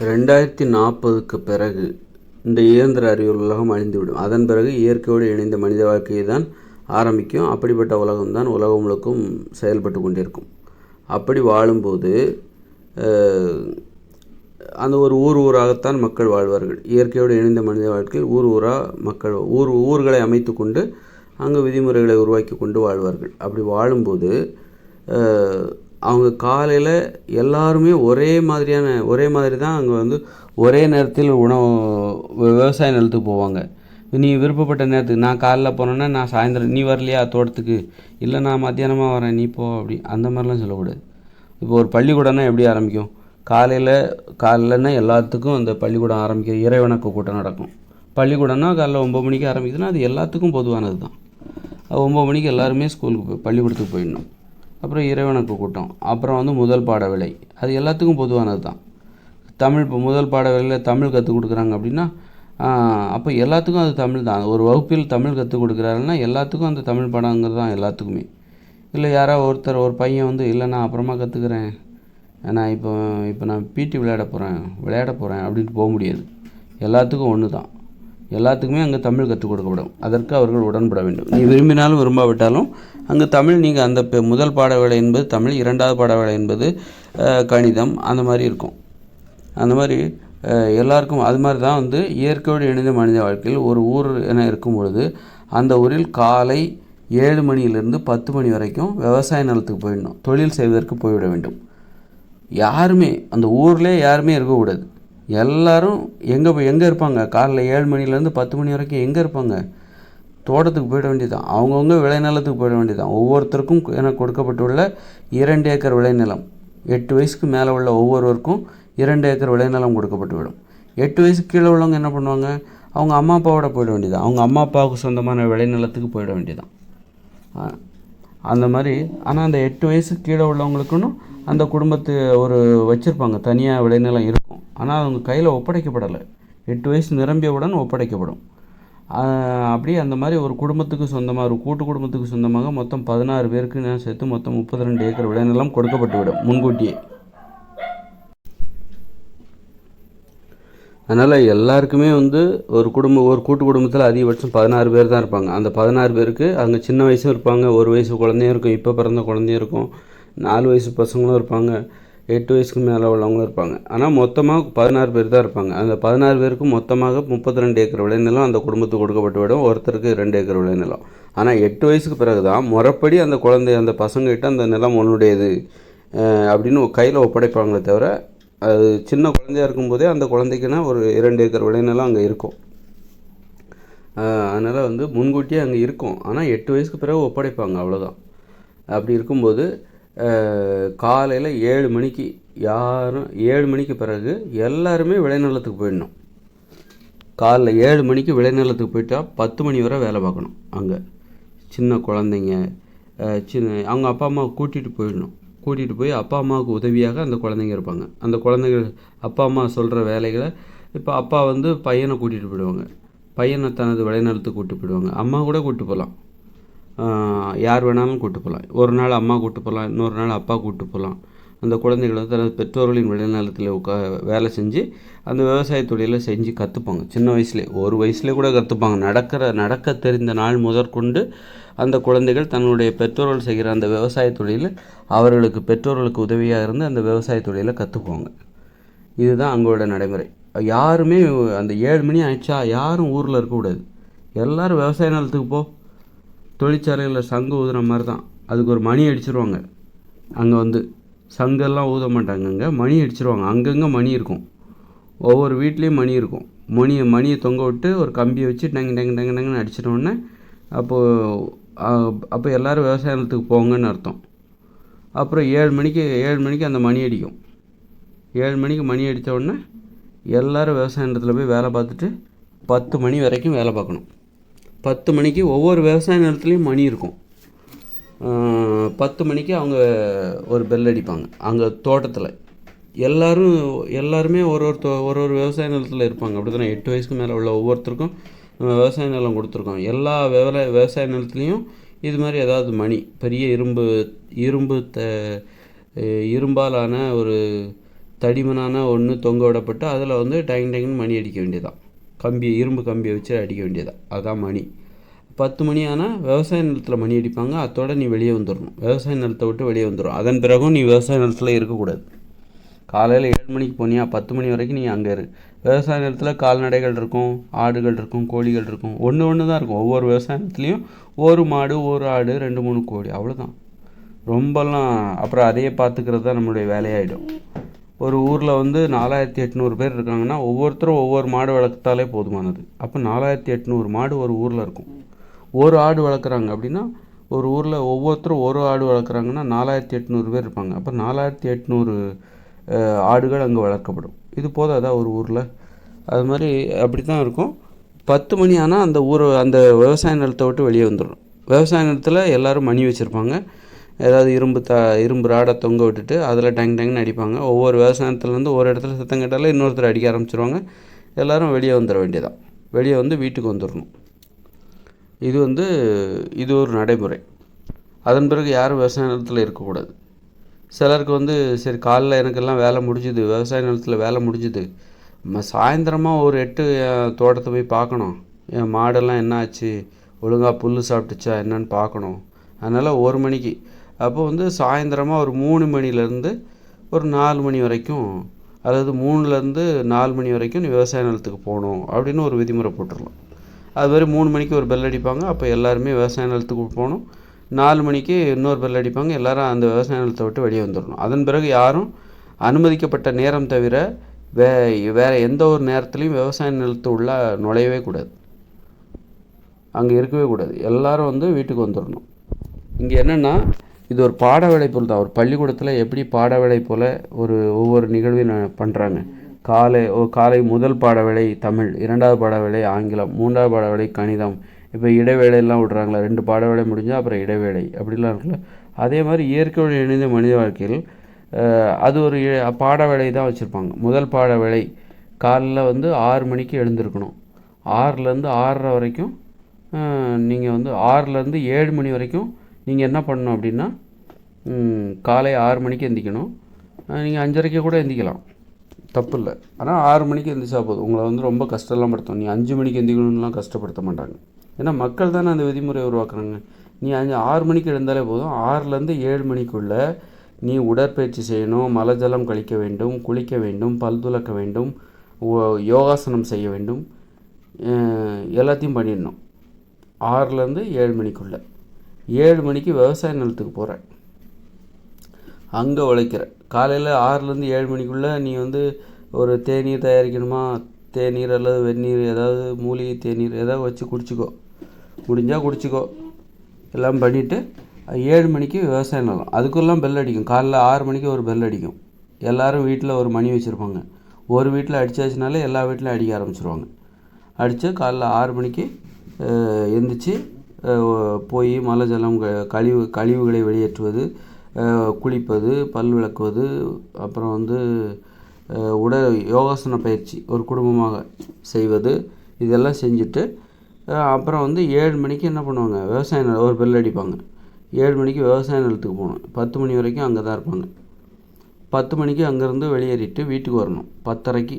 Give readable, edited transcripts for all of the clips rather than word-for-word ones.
2040க்கு பிறகு இந்த இயந்திர அறிவியல் உலகம் அழிந்துவிடும். அதன் பிறகு இயற்கையோடு இணைந்த மனித வாழ்க்கையை தான் ஆரம்பிக்கும். அப்படிப்பட்ட உலகம்தான் உலகம் முழுக்கும் செயல்பட்டு கொண்டிருக்கும். அப்படி வாழும்போது அந்த ஒரு ஊராகத்தான் மக்கள் வாழ்வார்கள். இயற்கையோடு இணைந்த மனித வாழ்க்கையில் மக்கள் ஊர்களை அமைத்து கொண்டு அங்கே விதிமுறைகளை உருவாக்கி கொண்டு வாழ்வார்கள். அப்படி வாழும்போது அவங்க காலையில் எல்லாருமே ஒரே மாதிரி தான் அங்கே ஒரே நேரத்தில் விவசாய நிலத்துக்கு போவாங்க. நீ விருப்பப்பட்ட நேரத்துக்கு நான் காலைல போனேன்னா நான் சாயந்தரம் நீ வரலையா தோட்டத்துக்கு, இல்லை நான் மத்தியானமாக வரேன் நீ போ, அப்படி அந்த மாதிரிலாம் சொல்லக்கூடாது. இப்போ ஒரு பள்ளிக்கூடம்னா எப்படி ஆரம்பிக்கும்? காலைலன்னா எல்லாத்துக்கும் அந்த பள்ளிக்கூடம் ஆரம்பிக்கிற இறைவணக்க கூட்டம் நடக்கும். பள்ளிக்கூடம்னா காலைல 9 மணிக்கு ஆரம்பிக்குதுன்னா அது எல்லாத்துக்கும் பொதுவானது தான். 9 மணிக்கு எல்லாருமே பள்ளிக்கூடத்துக்கு போயிடணும். அப்புறம் இறைவணக்க கூட்டம், அப்புறம் முதல் பாட வேலை, அது எல்லாத்துக்கும் பொதுவானது தான். இப்போ முதல் பாட வேலையில் தமிழ் கற்றுக் கொடுக்குறாங்க அப்படின்னா அப்போ எல்லாத்துக்கும் அது தமிழ் தான். ஒரு வகுப்பில் தமிழ் கற்றுக் கொடுக்குறாருன்னா எல்லாத்துக்கும் அந்த தமிழ் பாடங்கிறது தான் எல்லாத்துக்குமே. இல்லை யாராவது ஒரு பையன் இல்லை நான் அப்புறமா கற்றுக்குறேன், நான் இப்போ நான் பிடி விளையாட போகிறேன் அப்படின்ட்டு போக முடியாது. எல்லாத்துக்கும் ஒன்று தான். எல்லாத்துக்குமே அங்கே தமிழ் கற்றுக் கொடுக்கப்படும். அதற்கு அவர்கள் உடன்பட வேண்டும். நீ விரும்பினாலும் விரும்பாவிட்டாலும் அங்கே தமிழ், நீங்கள் அந்த முதல் பாட வேலை என்பது தமிழ், 2வது பாட வேலை என்பது கணிதம், அந்த மாதிரி இருக்கும். அந்த மாதிரி எல்லாருக்கும் அது மாதிரி தான் இயற்கையோடு இணைந்த மனித வாழ்க்கையில் ஒரு ஊர் என இருக்கும் பொழுது அந்த ஊரில் காலை 7 மணியிலிருந்து 10 மணி வரைக்கும் விவசாய நிலத்துக்கு போயிடணும். தொழில் செய்வதற்கு போய்விட வேண்டும். யாருமே அந்த ஊரில் யாருமே இருக்கக்கூடாது. எல்லோரும் எங்கே இருப்பாங்க? காலைல 7 மணிலேருந்து 10 மணி வரைக்கும் எங்கே இருப்பாங்க? தோட்டத்துக்கு போயிட வேண்டியதுதான். அவங்கவுங்க விளைநிலத்துக்கு போயிட வேண்டியதுதான். ஒவ்வொருத்தருக்கும் என கொடுக்கப்பட்டுள்ள 2 ஏக்கர் விளைநிலம், 8 வயசுக்கு மேலே உள்ள ஒவ்வொருவருக்கும் 2 ஏக்கர் விளைநிலம் கொடுக்கப்பட்டுவிடும். 8 வயசுக்கு கீழே உள்ளவங்க என்ன பண்ணுவாங்க? அவங்க அம்மா அப்பாவோட போயிட வேண்டியதான். அவங்க அம்மா அப்பாவுக்கு சொந்தமான விளைநிலத்துக்கு போயிட வேண்டியதான். அந்த மாதிரி. ஆனால் அந்த 8 வயசுக்கு கீழே உள்ளவங்களுக்குன்னு அந்த குடும்பத்து வச்சுருப்பாங்க, தனியாக விளைநிலம் இருக்கும். ஆனால் அவங்க கையில் ஒப்படைக்கப்படலை. 8 வயசு நிரம்பியவுடன் ஒப்படைக்கப்படும். அப்படி அந்த மாதிரி ஒரு குடும்பத்துக்கு சொந்தமாக, ஒரு கூட்டு குடும்பத்துக்கு சொந்தமாக மொத்தம் 16 பேருக்கு சேர்த்து மொத்தம் 32 ஏக்கர் விளைநிலம் கொடுக்கப்பட்டுவிடும் முன்கூட்டியே. அதனால் எல்லாருக்குமே ஒரு கூட்டு குடும்பத்தில் அதிகபட்சம் 16 பேர் தான் இருப்பாங்க. அந்த 16 பேருக்கு அங்கே சின்ன வயசும் இருப்பாங்க, 1 வயசு குழந்தையும் இருக்கும், இப்போ பிறந்த குழந்தையும் இருக்கும், 4 வயசு பசங்களும் இருப்பாங்க, 8 வயசுக்கு மேலே உள்ளவங்களும் இருப்பாங்க. ஆனால் மொத்தமாக 16 பேர் தான் இருப்பாங்க. அந்த 16 பேருக்கும் மொத்தமாக 32 ஏக்கர் விளைநிலம் அந்த குடும்பத்துக்கு கொடுக்கப்பட்டுவிடும். ஒருத்தருக்கு 2 ஏக்கர் விளைநிலம். ஆனால் 8 வயசுக்கு பிறகு தான் முறைப்படி அந்த பசங்ககிட்ட அந்த நிலம் உன்னுடையது அப்படின்னு கையில் ஒப்படைப்பாங்களே தவிர, அது சின்ன குழந்தையாக இருக்கும்போதே அந்த குழந்தைக்குன்னா ஒரு 2 ஏக்கர் விளைநிலம் அங்கே இருக்கும். அதனால் முன்கூட்டியே அங்கே இருக்கும். ஆனால் 8 வயசுக்கு பிறகு ஒப்படைப்பாங்க, அவ்வளோதான். அப்படி இருக்கும்போது காலையில் 7 மணிக்கு 7 மணிக்கு பிறகு எல்லாருமே விளைநிலத்துக்கு போயிடணும். காலைல 7 மணிக்கு விளைநிலத்துக்கு போயிட்டால் 10 மணி வரை வேலை பார்க்கணும். அங்கே சின்ன குழந்தைங்க அவங்க அப்பா அம்மா கூட்டிகிட்டு போய் அப்பா அம்மாவுக்கு உதவியாக அந்த குழந்தைங்க இருப்பாங்க. அந்த குழந்தைகள் அப்பா அம்மா சொல்கிற வேலைகளை, இப்போ அப்பா பையனை கூட்டிகிட்டு போயிடுவாங்க, பையனை தனது விளைநிலத்துக்கு கூப்பிட்டு போயிடுவாங்க. அம்மா கூட கூப்பிட்டு போகலாம், யார் வேணாலும் கூப்பிட்டு போகலாம். ஒரு நாள் அம்மா கூப்பிட்டு போகலாம், இன்னொரு நாள் அப்பா கூப்பிட்டு போகலாம். அந்த குழந்தைகள் தனது பெற்றோர்களின் விளைநிலத்தில் வேலை செஞ்சு அந்த விவசாய தொழிலை செஞ்சு கற்றுப்பாங்க. சின்ன வயசுலேயே, 1 வயசுலேயே கூட கற்றுப்பாங்க. நடக்க தெரிந்த நாள் முதற்கொண்டு அந்த குழந்தைகள் தன்னுடைய பெற்றோர்கள் செய்கிற அந்த விவசாய தொழிலில் பெற்றோர்களுக்கு உதவியாக இருந்து அந்த விவசாய தொழிலை கற்றுக்குவாங்க. இதுதான் அங்கோட நடைமுறை. யாருமே அந்த 7 மணி ஆயிடுச்சா யாரும் ஊரில் இருக்கக்கூடாது. எல்லோரும் விவசாய நிலத்துக்கு தொழிற்சாலைகளில் சங்கு ஊதுற மாதிரி தான். அதுக்கு ஒரு மணி அடிச்சிருவாங்க. அங்கே சங்கெல்லாம் ஊத மாட்டாங்க, அங்கே மணி அடிச்சிருவாங்க. அங்கங்கே மணி இருக்கும், ஒவ்வொரு வீட்லேயும் மணி இருக்கும். மணியை தொங்க விட்டு ஒரு கம்பியை வச்சு டங்குன்னு அடிச்சிட்டோடனே அப்போ எல்லோரும் விவசாய நிலத்துக்கு போங்கன்னு அர்த்தம். அப்புறம் 7 மணிக்கு அந்த மணி அடிக்கும். 7 மணிக்கு மணி அடித்த உடனே எல்லோரும் விவசாய நிலத்தில் போய் வேலை பார்த்துட்டு 10 மணி வரைக்கும் வேலை பார்க்கணும். 10 மணிக்கு ஒவ்வொரு விவசாய நிலத்துலேயும் மணி இருக்கும். 10 மணிக்கு அவங்க ஒரு பெல் அடிப்பாங்க. அங்கே தோட்டத்தில் எல்லாருமே ஒரு விவசாய நிலத்தில் இருப்பாங்க. அப்படி தானே 8 வயசுக்கு மேலே உள்ள ஒவ்வொருத்தருக்கும் விவசாய நிலம் கொடுத்துருக்கோம். எல்லா விவசாய நிலத்துலேயும் இது மாதிரி ஏதாவது மணி, பெரிய இரும்பாலான ஒரு தடிமனான ஒன்று தொங்க விடப்பட்டு அதில் வந்து டைங் டைங்னு மணி அடிக்க வேண்டியதான். இரும்பு கம்பியை வச்சு அடிக்க வேண்டியதான். அதுதான் மணி. 10 மணி ஆனால் விவசாய நிலத்தில் மணி அடிப்பாங்க. அதோட நீ வெளியே வந்துடணும். விவசாய நிலத்தை விட்டு வெளியே வந்துடும். அதன் பிறகும் நீ விவசாய நிலத்தில் இருக்கக்கூடாது. காலையில் 7 மணிக்கு போனியா 10 மணி வரைக்கும் நீ அங்கே இரு. விவசாய நிலத்தில் கால்நடைகள் இருக்கும், ஆடுகள் இருக்கும், கோழிகள் இருக்கும். ஒன்று தான் இருக்கும். ஒவ்வொரு விவசாய நிலத்துலேயும் ஒரு மாடு, ஒரு ஆடு, 2-3 கோழி, அவ்வளோதான். ரொம்பலாம் அப்புறம் அதையே பார்த்துக்கிறது தான் நம்மளுடைய வேலையாகிடும். ஒரு ஊரில் வந்து 4800 பேர் இருக்காங்கன்னா ஒவ்வொருத்தரும் ஒவ்வொரு மாடு வளர்த்தாலே போதுமானது. அப்போ 4800 மாடு ஒரு ஊரில் இருக்கும். ஒரு ஆடு வளர்க்குறாங்க அப்படின்னா ஒரு ஊரில் ஒவ்வொருத்தரும் ஒரு ஆடு வளர்க்குறாங்கன்னா 4800 பேர் இருப்பாங்க. அப்போ 4800 ஆடுகள் அங்கே வளர்க்கப்படும். இது போதாதா ஒரு ஊரில்? அது மாதிரி அப்படி தான் இருக்கும். 10 மணி ஆனால் அந்த விவசாய நிலத்தை விட்டு வெளியே வந்துடும். விவசாய நிலத்தில் எல்லோரும் மணி வச்சுருப்பாங்க. ஏதாவது இரும்பு ராடை தொங்க விட்டுட்டு அதில் டங்னு அடிப்பாங்க. ஒவ்வொரு விவசாயத்துலேருந்து ஒரு இடத்துல சத்தம் கேட்டாலே இன்னொருத்தர் அடிக்க ஆரம்பிச்சிருவாங்க. எல்லோரும் வெளியே வந்துட வேண்டியதான். வெளியே வந்து வீட்டுக்கு வந்துடணும். இது ஒரு நடைமுறை. அதன் பிறகு யாரும் விவசாய நிலத்தில் இருக்கக்கூடாது. சிலருக்கு வந்து சரி காலைல எனக்கெல்லாம் வேலை முடிஞ்சுது, விவசாய நிலத்தில் வேலை முடிஞ்சுது, சாயந்தரமாக ஒரு 8 தோட்டத்தை போய் பார்க்கணும், என் மாடெல்லாம் என்ன ஆச்சு, ஒழுங்காக புல் சாப்பிட்டுச்சா என்னன்னு பார்க்கணும். அதனால் 1 மணிக்கு அப்போ வந்து சாயந்தரமாக ஒரு 3 மணிலேருந்து ஒரு 4 மணி வரைக்கும், அதாவது 3லேருந்து 4 மணி வரைக்கும் நீ விவசாய நிலத்துக்கு போகணும் அப்படின்னு ஒரு விதிமுறை போட்டுடலாம். அது மாதிரி 3 மணிக்கு ஒரு பெல் அடிப்பாங்க. அப்போ எல்லாருமே விவசாய நிலத்துக்கு போகணும். 4 மணிக்கு இன்னொரு பெல் அடிப்பாங்க. எல்லோரும் அந்த விவசாய நிலத்தை விட்டு வெளியே வந்துடணும். அதன் பிறகு யாரும் அனுமதிக்கப்பட்ட நேரம் தவிர வேறு எந்த ஒரு நேரத்துலையும் விவசாய நிலத்து உள்ள நுழையவே கூடாது. அங்கே இருக்கவே கூடாது. எல்லோரும் வந்து வீட்டுக்கு வந்துடணும். இங்கே என்னென்னா இது ஒரு பாட வேலை போல் தான். ஒரு பள்ளிக்கூடத்தில் எப்படி பாட வேலை போல் ஒவ்வொரு நிகழ்வையும் பண்ணுறாங்க. காலை முதல் பாட வேலை தமிழ், 2வது பாட வேலை ஆங்கிலம், 3வது பாட வேலை கணிதம். இப்போ இடைவேளையெல்லாம் விட்றாங்களா, 2 பாட வேலை முடிஞ்சால் அப்புறம் இடைவேளை அப்படிலாம் இருக்குல்ல. அதே மாதிரி இயற்கையோடு இணைந்த மனித வாழ்க்கையில் அது ஒரு பாட வேலை தான் வச்சுருப்பாங்க. முதல் பாட வேலை காலையில் வந்து 6 மணிக்கு எழுந்திருக்கணும். 6லேருந்து 6:30 வரைக்கும் நீங்கள் வந்து 6லேருந்து 7 மணி வரைக்கும் நீங்கள் என்ன பண்ணணும் அப்படின்னா காலை 6 மணிக்கு எந்திக்கணும். நீங்கள் 5:30 கூட எந்திக்கலாம், தப்பு இல்லை. ஆனால் 6 மணிக்கு எந்திரிச்சா போதும். உங்களை வந்து ரொம்ப கஷ்டம்லாம் படுத்தும். நீ 5 மணிக்கு எந்திக்கணும்லாம் கஷ்டப்படுத்த மாட்டாங்க. ஏன்னா மக்கள் தானே அந்த விதிமுறையை உருவாக்குறாங்க. நீ 6 மணிக்கு எழுந்தாலே போதும். 6லேருந்து 7 மணிக்குள்ளே நீ உடற்பயிற்சி செய்யணும், மலஜலம் கழிக்க வேண்டும், குளிக்க வேண்டும், பல் துலக்க வேண்டும், யோகாசனம் செய்ய வேண்டும், எல்லாத்தையும் பண்ணிடணும் 6லேருந்து 7 மணிக்குள்ளே. 7 மணிக்கு விவசாய நிலத்துக்கு போகிற, அங்கே உழைக்கிற. காலையில் 6லேருந்து 7 மணிக்குள்ளே நீ வந்து ஒரு தேநீர் தயாரிக்கணுமா, தேநீர் அல்லது வெந்நீர், ஏதாவது மூலிகை தேநீர் ஏதாவது வச்சு குடிச்சிக்கோ, முடிஞ்சால் குடிச்சிக்கோ. எல்லாம் பண்ணிவிட்டு 7 மணிக்கு விவசாய நிலம். அதுக்குள்ளெலாம் பெல் அடிக்கும். காலைல 6 மணிக்கு ஒரு பெல் அடிக்கும். எல்லோரும் வீட்டில் ஒரு மணி வச்சுருப்பாங்க. ஒரு வீட்டில் அடித்தாச்சுனாலே எல்லா வீட்டிலையும் அடிக்க ஆரம்பிச்சிருவாங்க. அடித்து காலைல 6 மணிக்கு எந்திரிச்சு போய் மலஜலம் கழிவுகளை வெளியேற்றுவது, குளிப்பது, பல் விளக்குவது, அப்புறம் வந்து யோகாசன பயிற்சி ஒரு குடும்பமாக செய்வது, இதெல்லாம் செஞ்சுட்டு அப்புறம் வந்து 7 மணிக்கு என்ன பண்ணுவாங்க, விவசாய நிலம் ஒரு பெல் அடிப்பாங்க. 7 மணிக்கு விவசாய நிலத்துக்கு போகணும். 10 மணி வரைக்கும் அங்கே தான் இருப்பாங்க. 10 மணிக்கு அங்கேருந்து வெளியேறிட்டு வீட்டுக்கு வரணும். 10:30க்கு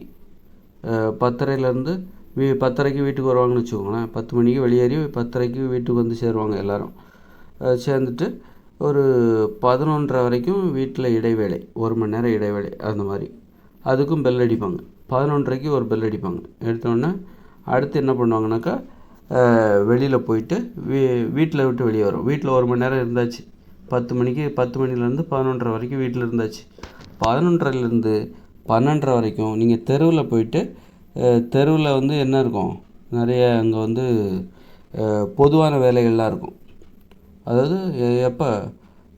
10:30லேருந்து 10:30க்கு வீட்டுக்கு வருவாங்கன்னு வச்சுக்கோங்களேன். 10 மணிக்கு வெளியேறி 10:30க்கு வீட்டுக்கு வந்து சேருவாங்க எல்லோரும். சேர்ந்துட்டு ஒரு 11:30 வரைக்கும் வீட்டில் இடைவேளை, 1 மணி நேரம் இடைவேளை. அந்த மாதிரி அதுக்கும் பெல் அடிப்பாங்க. 11:30க்கு ஒரு பெல் அடிப்பாங்க. எடுத்தோடனே அடுத்து என்ன பண்ணுவாங்கனாக்கா வெளியில் போயிட்டு வீட்டில் விட்டு வெளியே வரும். வீட்டில் 1 மணி நேரம் இருந்தாச்சு. 10 மணிலேருந்து 11:30 வரைக்கும் வீட்டில் இருந்தாச்சு. 11:30லேருந்து 12:30 வரைக்கும் நீங்கள் தெருவில் போயிட்டு, தெருவில் வந்து என்ன இருக்கும், நிறைய அங்கே வந்து பொதுவான வேலைகள்லாம் இருக்கும். அதாவது எப்போ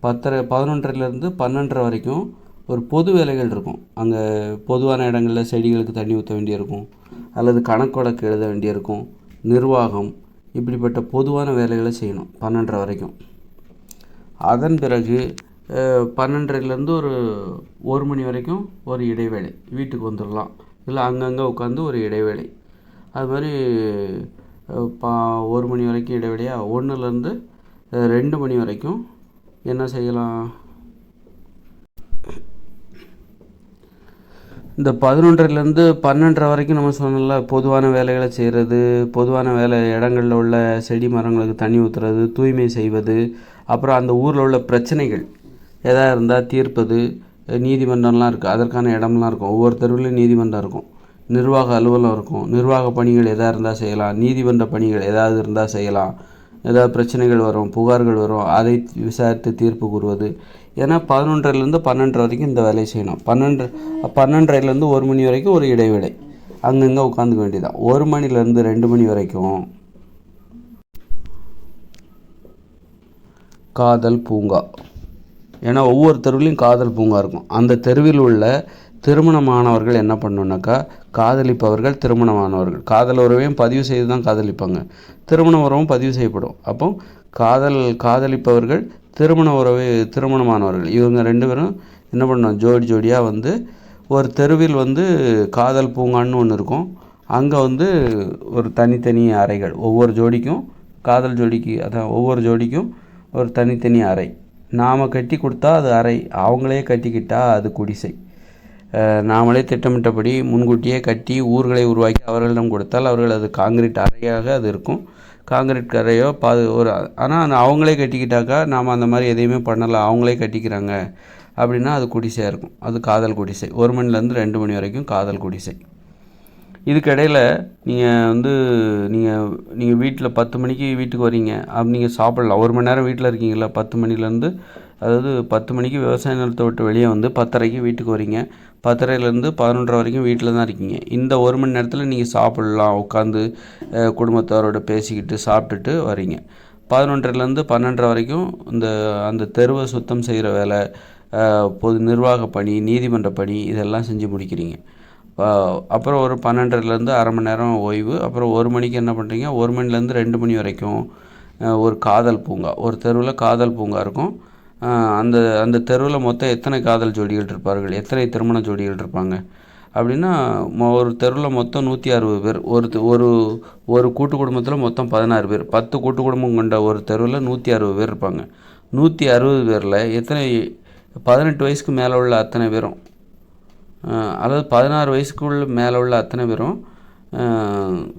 11:30லேருந்து 12:30 வரைக்கும் ஒரு பொது வேலைகள் இருக்கும். அங்கே பொதுவான இடங்களில் செடிகளுக்கு தண்ணி ஊற்ற வேண்டியிருக்கும், அல்லது கணக்கு வழக்கு எழுத வேண்டியிருக்கும், நிர்வாகம், இப்படிப்பட்ட பொதுவான வேலைகளை செய்யணும் 12:30 வரைக்கும். அதன் பிறகு 12:30லேருந்து ஒரு மணி வரைக்கும் ஒரு இடைவேளை, வீட்டுக்கு வந்துடலாம். இல்லை அங்கங்கே உட்காந்து ஒரு இடைவேளை. அது மாதிரி 1 மணி வரைக்கும் இடைவேளையா, 1லேருந்து 2 மணி வரைக்கும் என்ன செய்யலாம், இந்த 11லேருந்து 12 வரைக்கும் நம்ம சொன்னோம்ல, பொதுவான வேலைகளை செய்கிறது, பொதுவான வேலை இடங்களில் உள்ள செடி மரங்களுக்கு தண்ணி ஊற்றுறது, தூய்மை செய்வது, அப்புறம் அந்த ஊரில் உள்ள பிரச்சனைகள் எதாக இருந்தால் தீர்ப்பது, நீதிமன்றம்லாம் இருக்குது, அதற்கான இடம்லாம் இருக்கும். ஒவ்வொரு தெருவுலையும் நீதிமன்றம் இருக்கும், நிர்வாக அலுவலகம் இருக்கும், நிர்வாக பணிகள் எதாக இருந்தால் செய்யலாம், நீதிமன்ற பணிகள் ஏதாவது இருந்தால் செய்யலாம், ஏதாவது பிரச்சனைகள் வரும், புகார்கள் வரும், அதை விசாரித்து தீர்ப்பு கூறுவது. ஏன்னா 11லேருந்து 12 வரைக்கும் இந்த வேலையை செய்யணும். 12:30லேருந்து 1 மணி வரைக்கும் ஒரு இடைவேளை, அங்கங்கே உட்காந்துக்க வேண்டியதான். 1 மணிலேருந்து 2 மணி வரைக்கும் காதல் பூங்கா. ஏன்னா ஒவ்வொரு தெருவிலையும் காதல் பூங்கா இருக்கும். அந்த தெருவில் உள்ள திருமணமானவர்கள் என்ன பண்ணணுன்னாக்கா, காதலிப்பவர்கள் திருமணமானவர்கள் காதல் உறவையும் பதிவு செய்து தான் காதலிப்பாங்க, திருமண உறவும் பதிவு செய்யப்படும். அப்போ காதலிப்பவர்கள் திருமணமானவர்கள் இவங்க 2 பேரும் என்ன பண்ணணும், ஜோடியாக வந்து ஒரு தெருவில் வந்து காதல் பூங்கான்னு ஒன்று இருக்கும். அங்கே வந்து ஒரு தனித்தனி அறைகள், ஒவ்வொரு ஜோடிக்கும் காதல் ஜோடிக்கு அதான் ஒவ்வொரு ஜோடிக்கும் ஒரு தனித்தனி அறை. நாம் கட்டி கொடுத்தா அது அறை, அவங்களே கட்டிக்கிட்டால் அது குடிசை. நாமளே திட்டமிட்டபடி முன்கூட்டியே கட்டி ஊர்களை உருவாக்கி அவர்களிடம் கொடுத்தால் அவர்கள் அது காங்கிரீட் அறையாக அது இருக்கும். காங்கிரீட் அறையோ ஆனால் அவங்களே கட்டிக்கிட்டாக்கா நாம் அந்த மாதிரி எதையுமே பண்ணலை, அவங்களே கட்டிக்கிறாங்க அப்படின்னா அது குடிசையாக இருக்கும். அது காதல் குடிசை. 1 மணிலேருந்து 2 மணி வரைக்கும் காதல் குடிசை. இதுக்கிடையில் நீங்கள் வீட்டில் 10 மணிக்கு வீட்டுக்கு வரீங்க, அப்படி நீங்கள் சாப்பிடலாம். 1 மணி நேரம் வீட்டில் இருக்கீங்களா, 10 மணிலேருந்து, அதாவது 10 மணிக்கு விவசாய நிலத்தை விட்டு வெளியே வந்து 10:30க்கு வீட்டுக்கு வரீங்க, 10:30லேருந்து 11:30 வரைக்கும் வீட்டில் தான் இருக்கீங்க. இந்த 1 மணி நேரத்தில் நீங்கள் சாப்பிட்லாம், உட்காந்து குடும்பத்தாரோட பேசிக்கிட்டு சாப்பிட்டுட்டு வரீங்க. 11:30லேருந்து 12:30 வரைக்கும் அந்த தெருவை சுத்தம் செய்கிற வேலை, பொது நிர்வாக பணி, நீதிமன்ற பணி இதெல்லாம் செஞ்சு முடிக்கிறீங்க. அப்புறம் ஒரு 12:30லேருந்து அரை மணி நேரம் ஓய்வு. அப்புறம் 1 மணிக்கு என்ன பண்ணுறீங்க, 1 மணிலேருந்து 2 மணி வரைக்கும் ஒரு காதல் பூங்கா. ஒரு தெருவில் காதல் பூங்கா இருக்கும். அந்த தெருவில் மொத்தம் எத்தனை காதல் ஜோடிகள் இருப்பார்கள், எத்தனை திருமண ஜோடிகள் இருப்பாங்க அப்படின்னா, ஒரு தெருவில் மொத்தம் 160 பேர். ஒரு கூட்டு குடும்பத்தில் மொத்தம் 16 பேர். 10 கூட்டு குடும்பம் கொண்ட ஒரு தெருவில் 160 பேர் இருப்பாங்க. 160 பேரில் எத்தனை 18 வயசுக்கு மேலே உள்ள அத்தனை பேரும், அதாவது 16 வயசுக்குள்ள மேலே உள்ள அத்தனை பேரும்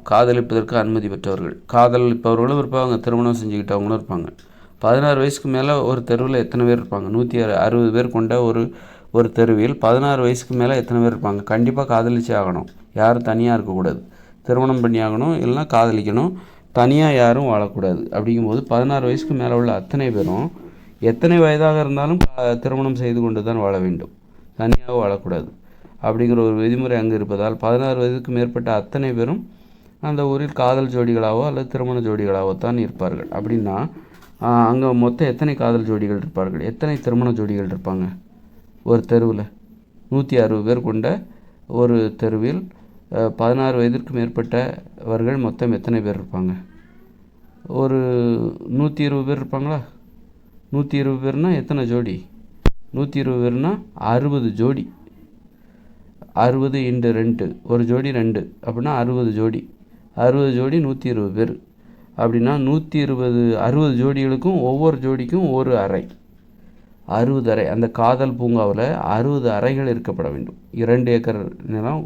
காதலிப்பதற்கு அனுமதி பெற்றவர்கள். காதலிப்பவர்களும் இருப்பாங்க, திருமணம் செஞ்சுக்கிட்டவங்களும் இருப்பாங்க. 16 வயசுக்கு மேலே ஒரு தெருவில் எத்தனை பேர் இருப்பாங்க, 160 பேர் கொண்ட ஒரு தெருவில் 16 வயசுக்கு மேலே எத்தனை பேர் இருப்பாங்க. கண்டிப்பாக காதலிச்சே ஆகணும், யாரும் தனியாக இருக்கக்கூடாது, திருமணம் பண்ணி ஆகணும், இல்லைனா காதலிக்கணும், தனியாக யாரும் வாழக்கூடாது. அப்படிங்கும்போது 16 வயசுக்கு மேலே உள்ள அத்தனை பேரும் எத்தனை வயதாக இருந்தாலும் திருமணம் செய்து கொண்டு தான் வாழ வேண்டும், தனியாக வாழக்கூடாது அப்படிங்கிற ஒரு விதிமுறை அங்கே இருப்பதால் 16 வயதுக்கு மேற்பட்ட அத்தனை பேரும் அந்த ஊரில் காதல் ஜோடிகளாவோ அல்லது திருமண ஜோடிகளாவோ தான் இருப்பார்கள். அப்படின்னா அங்கே மொத்தம் எத்தனை காதல் ஜோடிகள் இருப்பார்கள், எத்தனை திருமண ஜோடிகள் இருப்பாங்க ஒரு தெருவில்? 160 பேர் கொண்ட ஒரு தெருவில் 16 வயதிற்கு மேற்பட்டவர்கள் மொத்தம் எத்தனை பேர் இருப்பாங்க? ஒரு 120 பேர் இருப்பாங்களா? 120 பேர்னால் எத்தனை ஜோடி? 120 பேர்னால் 60 ஜோடி. 60 × 2, ஒரு ஜோடி 2 அப்படின்னா 60 ஜோடி. 60 ஜோடி 120 பேர் அப்படின்னா 60 ஜோடிகளுக்கும் ஒவ்வொரு ஜோடிக்கும் ஒரு அறை, 60 அறை. அந்த காதல் பூங்காவில் 60 அறைகள் இருக்கப்பட வேண்டும். 2 ஏக்கர் நிலம்,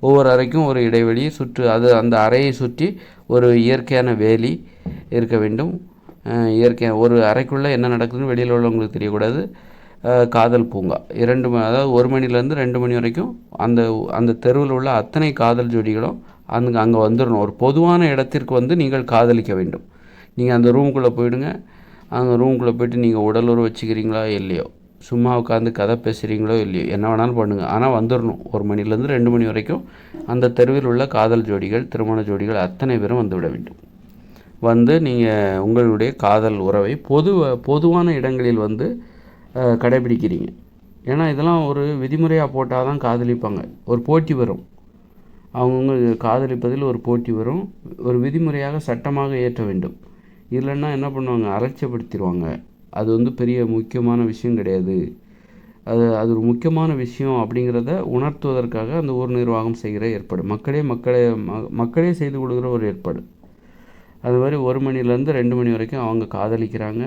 ஒவ்வொரு அறைக்கும் ஒரு இடைவெளி அந்த அறையை சுற்றி ஒரு இயற்கையான வேலி இருக்க வேண்டும். ஒரு அறைக்குள்ளே என்ன நடக்குதுன்னு வெளியில் உள்ளவங்களுக்கு தெரியக்கூடாது. காதல் பூங்கா அதாவது 1 மணிலேருந்து 2 மணி வரைக்கும் அந்த தெருவில் உள்ள அத்தனை காதல் ஜோடிகளும் அங்கே வந்துடணும். ஒரு பொதுவான இடத்திற்கு வந்து நீங்கள் காதலிக்க வேண்டும். நீங்கள் அந்த ரூமுக்குள்ளே போயிடுங்க. அந்த ரூமுக்குள்ளே போய்ட்டு நீங்கள் உடலுறவு வச்சுக்கிறீங்களா இல்லையோ, சும்மா உட்காந்து கதை பேசுகிறீங்களோ இல்லையோ, என்ன வேணாலும் பண்ணுங்கள், ஆனால் வந்துடணும். 1 மணிலேருந்து 2 மணி வரைக்கும் அந்த தெருவில் உள்ள காதல் ஜோடிகள், திருமண ஜோடிகள் அத்தனை பேரும் வந்துவிட வேண்டும். வந்து நீங்கள் உங்களுடைய காதல் உறவை பொதுவான இடங்களில் வந்து கடைபிடிக்கிறீங்க. ஏன்னா இதெல்லாம் ஒரு விதிமுறையாக போட்டால் தான் காதலிப்பாங்க. ஒரு போட்டி வரும், அவங்கவுங்க காதலிப்பதில் ஒரு போட்டி வரும், ஒரு விதிமுறையாக சட்டமாக ஏற்ற வேண்டும். இல்லைன்னா என்ன பண்ணுவாங்க, அலட்சியப்படுத்திடுவாங்க. அது வந்து பெரிய முக்கியமான விஷயம் கிடையாது. அது ஒரு முக்கியமான விஷயம் அப்படிங்கிறத உணர்த்துவதற்காக அந்த ஊர் நிர்வாகம் செய்கிற ஏற்பாடு, மக்களே செய்து கொடுக்குற ஒரு ஏற்பாடு. அது மாதிரி 1 மணிலேருந்து 2 மணி வரைக்கும் அவங்க காதலிக்கிறாங்க.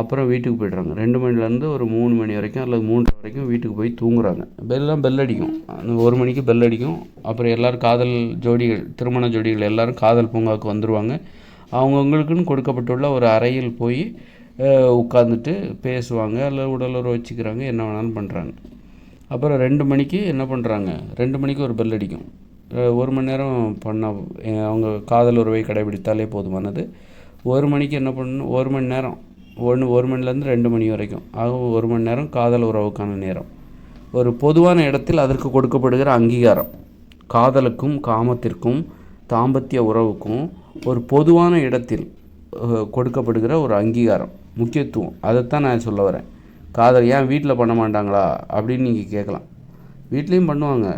அப்புறம் வீட்டுக்கு போய்ட்றாங்க. 2 மணிலேருந்து ஒரு 3 மணி வரைக்கும் அல்லது 3:30 வரைக்கும் வீட்டுக்கு போய் தூங்குறாங்க. பெல் அடிக்கும். அந்த 1 மணிக்கு பெல் அடிக்கும். அப்புறம் எல்லோரும் காதல் ஜோடிகள், திருமண ஜோடிகள் எல்லோரும் காதல் பூங்காவுக்கு வந்துடுவாங்க. அவங்கவுங்களுக்குன்னு கொடுக்கப்பட்டுள்ள ஒரு அறையில் போய் உட்காந்துட்டு பேசுவாங்க, அல்லது உடலுறவு வச்சுக்கிறாங்க, என்ன வேணாலும் பண்ணுறாங்க. அப்புறம் 2 மணிக்கு என்ன பண்ணுறாங்க, 2 மணிக்கு ஒரு பெல் அடிக்கும். 1 மணி நேரம் அவங்க காதல் உறவை கடைபிடித்தாலே போதுமானது. 1 மணிக்கு என்ன பண்ணணும், 1 மணி நேரம், 1 மணிலேருந்து 2 மணி வரைக்கும் ஆகும். 1 மணி நேரம் காதல் உறவுக்கான நேரம். ஒரு பொதுவான இடத்தில் அதற்கு கொடுக்கப்படுகிற அங்கீகாரம், காதலுக்கும் காமத்திற்கும் தாம்பத்திய உறவுக்கும் ஒரு பொதுவான இடத்தில் கொடுக்கப்படுகிற ஒரு அங்கீகாரம், முக்கியத்துவம், அதைத்தான் நான் சொல்ல வரேன். காதல் ஏன் வீட்டில் பண்ண மாட்டாங்களா அப்படின்னு நீங்கள் கேட்கலாம். வீட்லேயும் பண்ணுவாங்க.